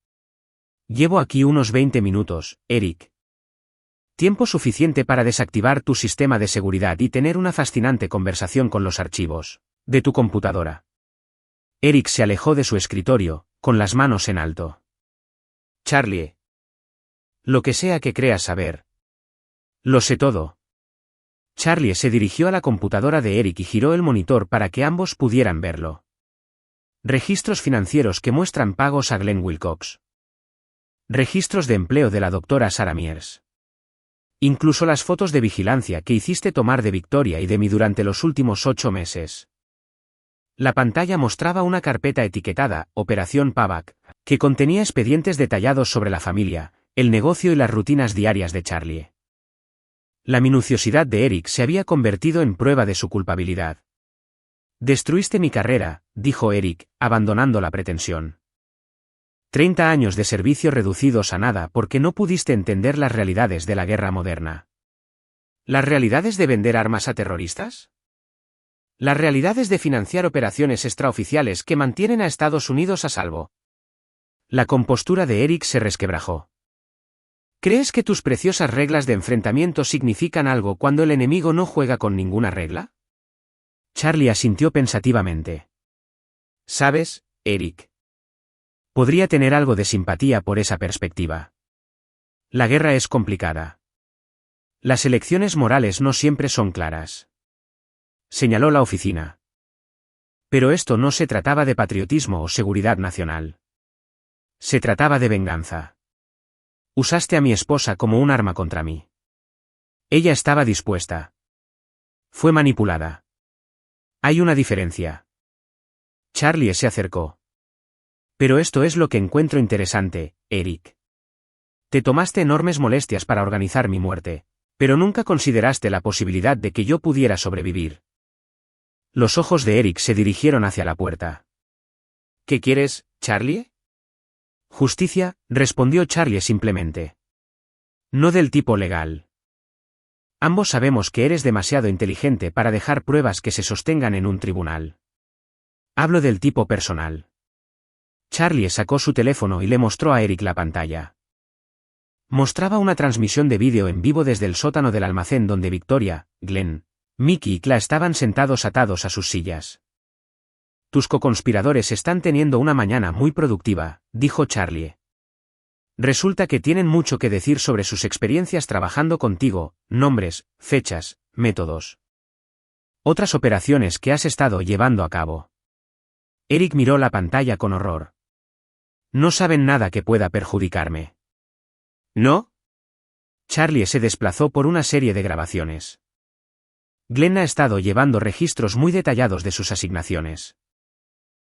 Llevo aquí unos 20 minutos, Eric. Tiempo suficiente para desactivar tu sistema de seguridad y tener una fascinante conversación con los archivos de tu computadora. Eric se alejó de su escritorio, con las manos en alto. Charlie. Lo que sea que creas saber. Lo sé todo. Charlie se dirigió a la computadora de Eric y giró el monitor para que ambos pudieran verlo. Registros financieros que muestran pagos a Glenn Wilcox. Registros de empleo de la doctora Sarah Mears. Incluso las fotos de vigilancia que hiciste tomar de Victoria y de mí durante los últimos 8 meses. La pantalla mostraba una carpeta etiquetada, Operación Pavac, que contenía expedientes detallados sobre la familia, el negocio y las rutinas diarias de Charlie. La minuciosidad de Eric se había convertido en prueba de su culpabilidad. Destruiste mi carrera, dijo Eric, abandonando la pretensión. 30 años de servicio reducidos a nada porque no pudiste entender las realidades de la guerra moderna. ¿Las realidades de vender armas a terroristas? Las realidades de financiar operaciones extraoficiales que mantienen a Estados Unidos a salvo. La compostura de Eric se resquebrajó. ¿Crees que tus preciosas reglas de enfrentamiento significan algo cuando el enemigo no juega con ninguna regla? Charlie asintió pensativamente. ¿Sabes, Eric? Podría tener algo de simpatía por esa perspectiva. La guerra es complicada. Las elecciones morales no siempre son claras. Señaló la oficina. Pero esto no se trataba de patriotismo o seguridad nacional. Se trataba de venganza. Usaste a mi esposa como un arma contra mí. Ella estaba dispuesta. Fue manipulada. Hay una diferencia. Charlie se acercó. Pero esto es lo que encuentro interesante, Eric. Te tomaste enormes molestias para organizar mi muerte, pero nunca consideraste la posibilidad de que yo pudiera sobrevivir. Los ojos de Eric se dirigieron hacia la puerta. ¿Qué quieres, Charlie? Justicia, respondió Charlie simplemente. No del tipo legal. Ambos sabemos que eres demasiado inteligente para dejar pruebas que se sostengan en un tribunal. Hablo del tipo personal. Charlie sacó su teléfono y le mostró a Eric la pantalla. Mostraba una transmisión de vídeo en vivo desde el sótano del almacén donde Victoria, Glenn, Mickey y Cla estaban sentados atados a sus sillas. Tus coconspiradores están teniendo una mañana muy productiva, dijo Charlie. Resulta que tienen mucho que decir sobre sus experiencias trabajando contigo, nombres, fechas, métodos. Otras operaciones que has estado llevando a cabo. Eric miró la pantalla con horror. No saben nada que pueda perjudicarme. ¿No? Charlie se desplazó por una serie de grabaciones. Glenn ha estado llevando registros muy detallados de sus asignaciones.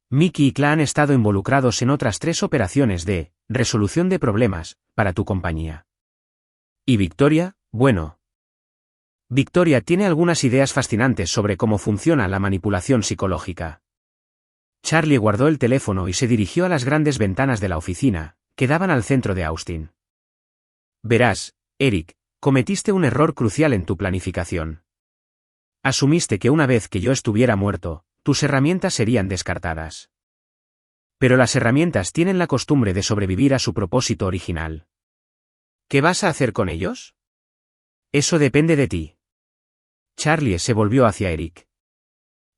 Mickey y Cla han estado involucrados en otras 3 operaciones de resolución de problemas para tu compañía. ¿Y Victoria? Bueno. Victoria tiene algunas ideas fascinantes sobre cómo funciona la manipulación psicológica. Charlie guardó el teléfono y se dirigió a las grandes ventanas de la oficina, que daban al centro de Austin. Verás, Eric, cometiste un error crucial en tu planificación. Asumiste que una vez que yo estuviera muerto, tus herramientas serían descartadas. Pero las herramientas tienen la costumbre de sobrevivir a su propósito original. ¿Qué vas a hacer con ellos? Eso depende de ti. Charlie se volvió hacia Eric.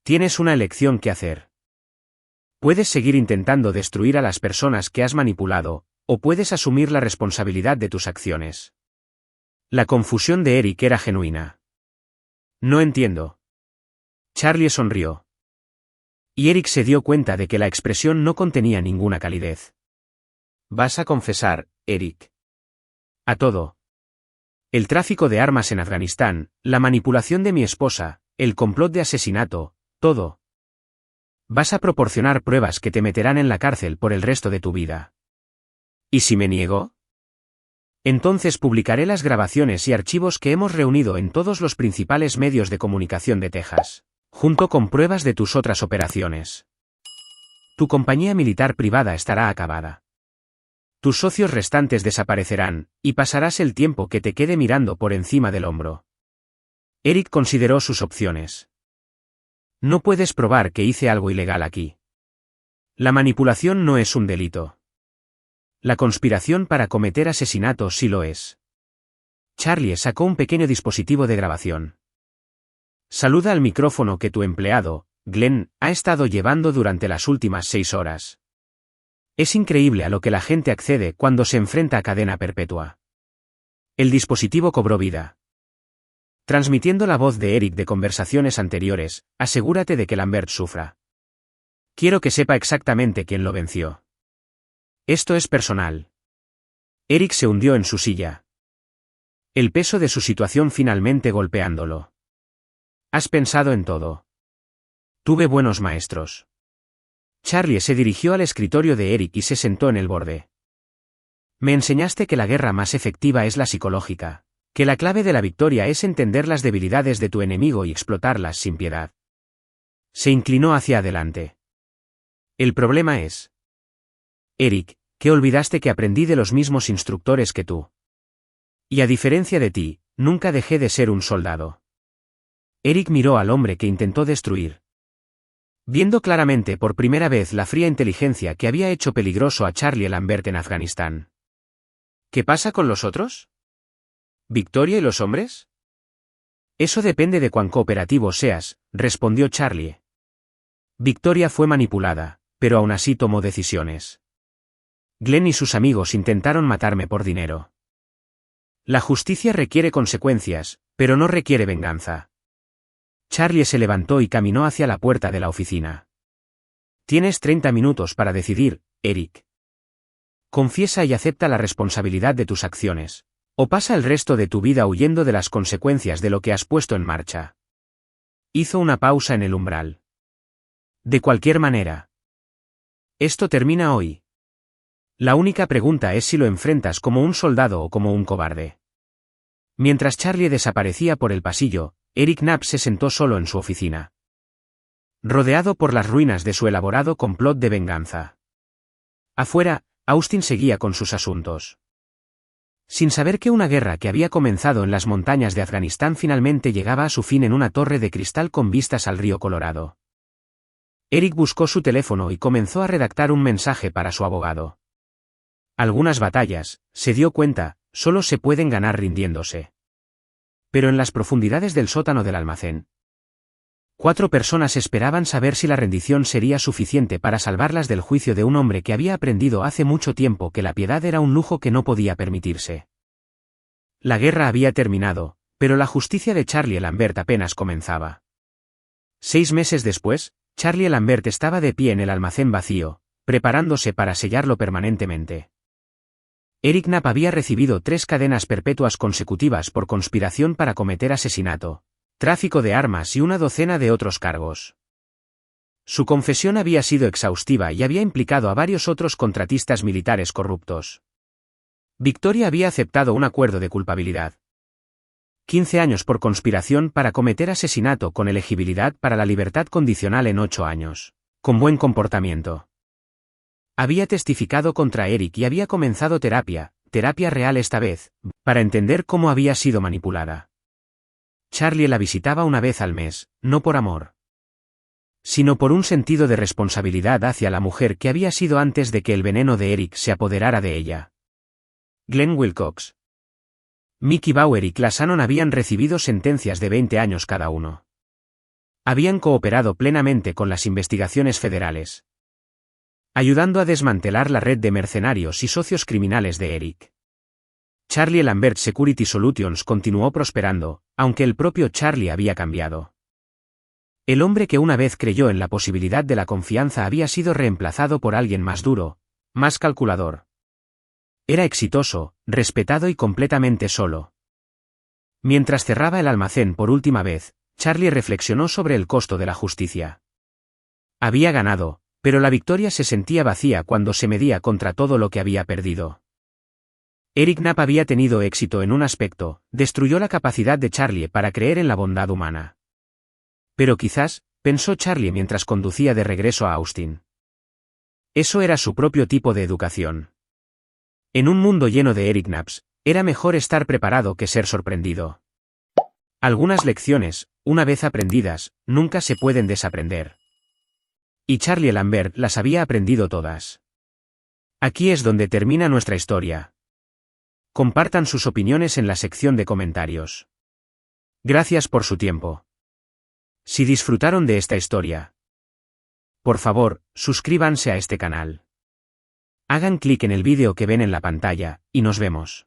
Tienes una elección que hacer. Puedes seguir intentando destruir a las personas que has manipulado, o puedes asumir la responsabilidad de tus acciones. La confusión de Eric era genuina. No entiendo. Charlie sonrió. Y Eric se dio cuenta de que la expresión no contenía ninguna calidez. Vas a confesar, Eric. A todo. El tráfico de armas en Afganistán, la manipulación de mi esposa, el complot de asesinato, todo. Vas a proporcionar pruebas que te meterán en la cárcel por el resto de tu vida. ¿Y si me niego? Entonces publicaré las grabaciones y archivos que hemos reunido en todos los principales medios de comunicación de Texas, junto con pruebas de tus otras operaciones. Tu compañía militar privada estará acabada. Tus socios restantes desaparecerán, y pasarás el tiempo que te quede mirando por encima del hombro. Eric consideró sus opciones. No puedes probar que hice algo ilegal aquí. La manipulación no es un delito. La conspiración para cometer asesinato sí lo es. Charlie sacó un pequeño dispositivo de grabación. Saluda al micrófono que tu empleado, Glenn, ha estado llevando durante las últimas 6 horas. Es increíble a lo que la gente accede cuando se enfrenta a cadena perpetua. El dispositivo cobró vida. Transmitiendo la voz de Eric de conversaciones anteriores, asegúrate de que Lambert sufra. Quiero que sepa exactamente quién lo venció. Esto es personal. Eric se hundió en su silla. El peso de su situación finalmente golpeándolo. ¿Has pensado en todo? Tuve buenos maestros. Charlie se dirigió al escritorio de Eric y se sentó en el borde. Me enseñaste que la guerra más efectiva es la psicológica, que la clave de la victoria es entender las debilidades de tu enemigo y explotarlas sin piedad. Se inclinó hacia adelante. El problema es... Eric, que olvidaste que aprendí de los mismos instructores que tú. Y a diferencia de ti, nunca dejé de ser un soldado. Eric miró al hombre que intentó destruir. Viendo claramente por primera vez la fría inteligencia que había hecho peligroso a Charlie Lambert en Afganistán. ¿Qué pasa con los otros? ¿Victoria y los hombres? Eso depende de cuán cooperativo seas, respondió Charlie. Victoria fue manipulada, pero aún así tomó decisiones. Glenn y sus amigos intentaron matarme por dinero. La justicia requiere consecuencias, pero no requiere venganza. Charlie se levantó y caminó hacia la puerta de la oficina. Tienes 30 minutos para decidir, Eric. Confiesa y acepta la responsabilidad de tus acciones, o pasa el resto de tu vida huyendo de las consecuencias de lo que has puesto en marcha. Hizo una pausa en el umbral. De cualquier manera. Esto termina hoy. La única pregunta es si lo enfrentas como un soldado o como un cobarde. Mientras Charlie desaparecía por el pasillo, Eric Knapp se sentó solo en su oficina. Rodeado por las ruinas de su elaborado complot de venganza. Afuera, Austin seguía con sus asuntos. Sin saber que una guerra que había comenzado en las montañas de Afganistán finalmente llegaba a su fin en una torre de cristal con vistas al río Colorado. Eric buscó su teléfono y comenzó a redactar un mensaje para su abogado. Algunas batallas, se dio cuenta, solo se pueden ganar rindiéndose. Pero en las profundidades del sótano del almacén, 4 personas esperaban saber si la rendición sería suficiente para salvarlas del juicio de un hombre que había aprendido hace mucho tiempo que la piedad era un lujo que no podía permitirse. La guerra había terminado, pero la justicia de Charlie Lambert apenas comenzaba. 6 meses después, Charlie Lambert estaba de pie en el almacén vacío, preparándose para sellarlo permanentemente. Eric Knapp había recibido 3 cadenas perpetuas consecutivas por conspiración para cometer asesinato, tráfico de armas y una docena de otros cargos. Su confesión había sido exhaustiva y había implicado a varios otros contratistas militares corruptos. Victoria había aceptado un acuerdo de culpabilidad. 15 años por conspiración para cometer asesinato con elegibilidad para la libertad condicional en 8 años, con buen comportamiento. Había testificado contra Eric y había comenzado terapia real esta vez, para entender cómo había sido manipulada. Charlie la visitaba una vez al mes, no por amor, sino por un sentido de responsabilidad hacia la mujer que había sido antes de que el veneno de Eric se apoderara de ella. Glenn Wilcox, Mickey Bauer y Class Shannon habían recibido sentencias de 20 años cada uno. Habían cooperado plenamente con las investigaciones federales, ayudando a desmantelar la red de mercenarios y socios criminales de Eric. Charlie Lambert Security Solutions continuó prosperando, aunque el propio Charlie había cambiado. El hombre que una vez creyó en la posibilidad de la confianza había sido reemplazado por alguien más duro, más calculador. Era exitoso, respetado y completamente solo. Mientras cerraba el almacén por última vez, Charlie reflexionó sobre el costo de la justicia. Había ganado, pero la victoria se sentía vacía cuando se medía contra todo lo que había perdido. Eric Knapp había tenido éxito en un aspecto, destruyó la capacidad de Charlie para creer en la bondad humana. Pero quizás, pensó Charlie mientras conducía de regreso a Austin. Eso era su propio tipo de educación. En un mundo lleno de Eric Knapps, era mejor estar preparado que ser sorprendido. Algunas lecciones, una vez aprendidas, nunca se pueden desaprender. Y Charlie Lambert las había aprendido todas. Aquí es donde termina nuestra historia. Compartan sus opiniones en la sección de comentarios. Gracias por su tiempo. Si disfrutaron de esta historia, por favor, suscríbanse a este canal. Hagan clic en el vídeo que ven en la pantalla, y nos vemos.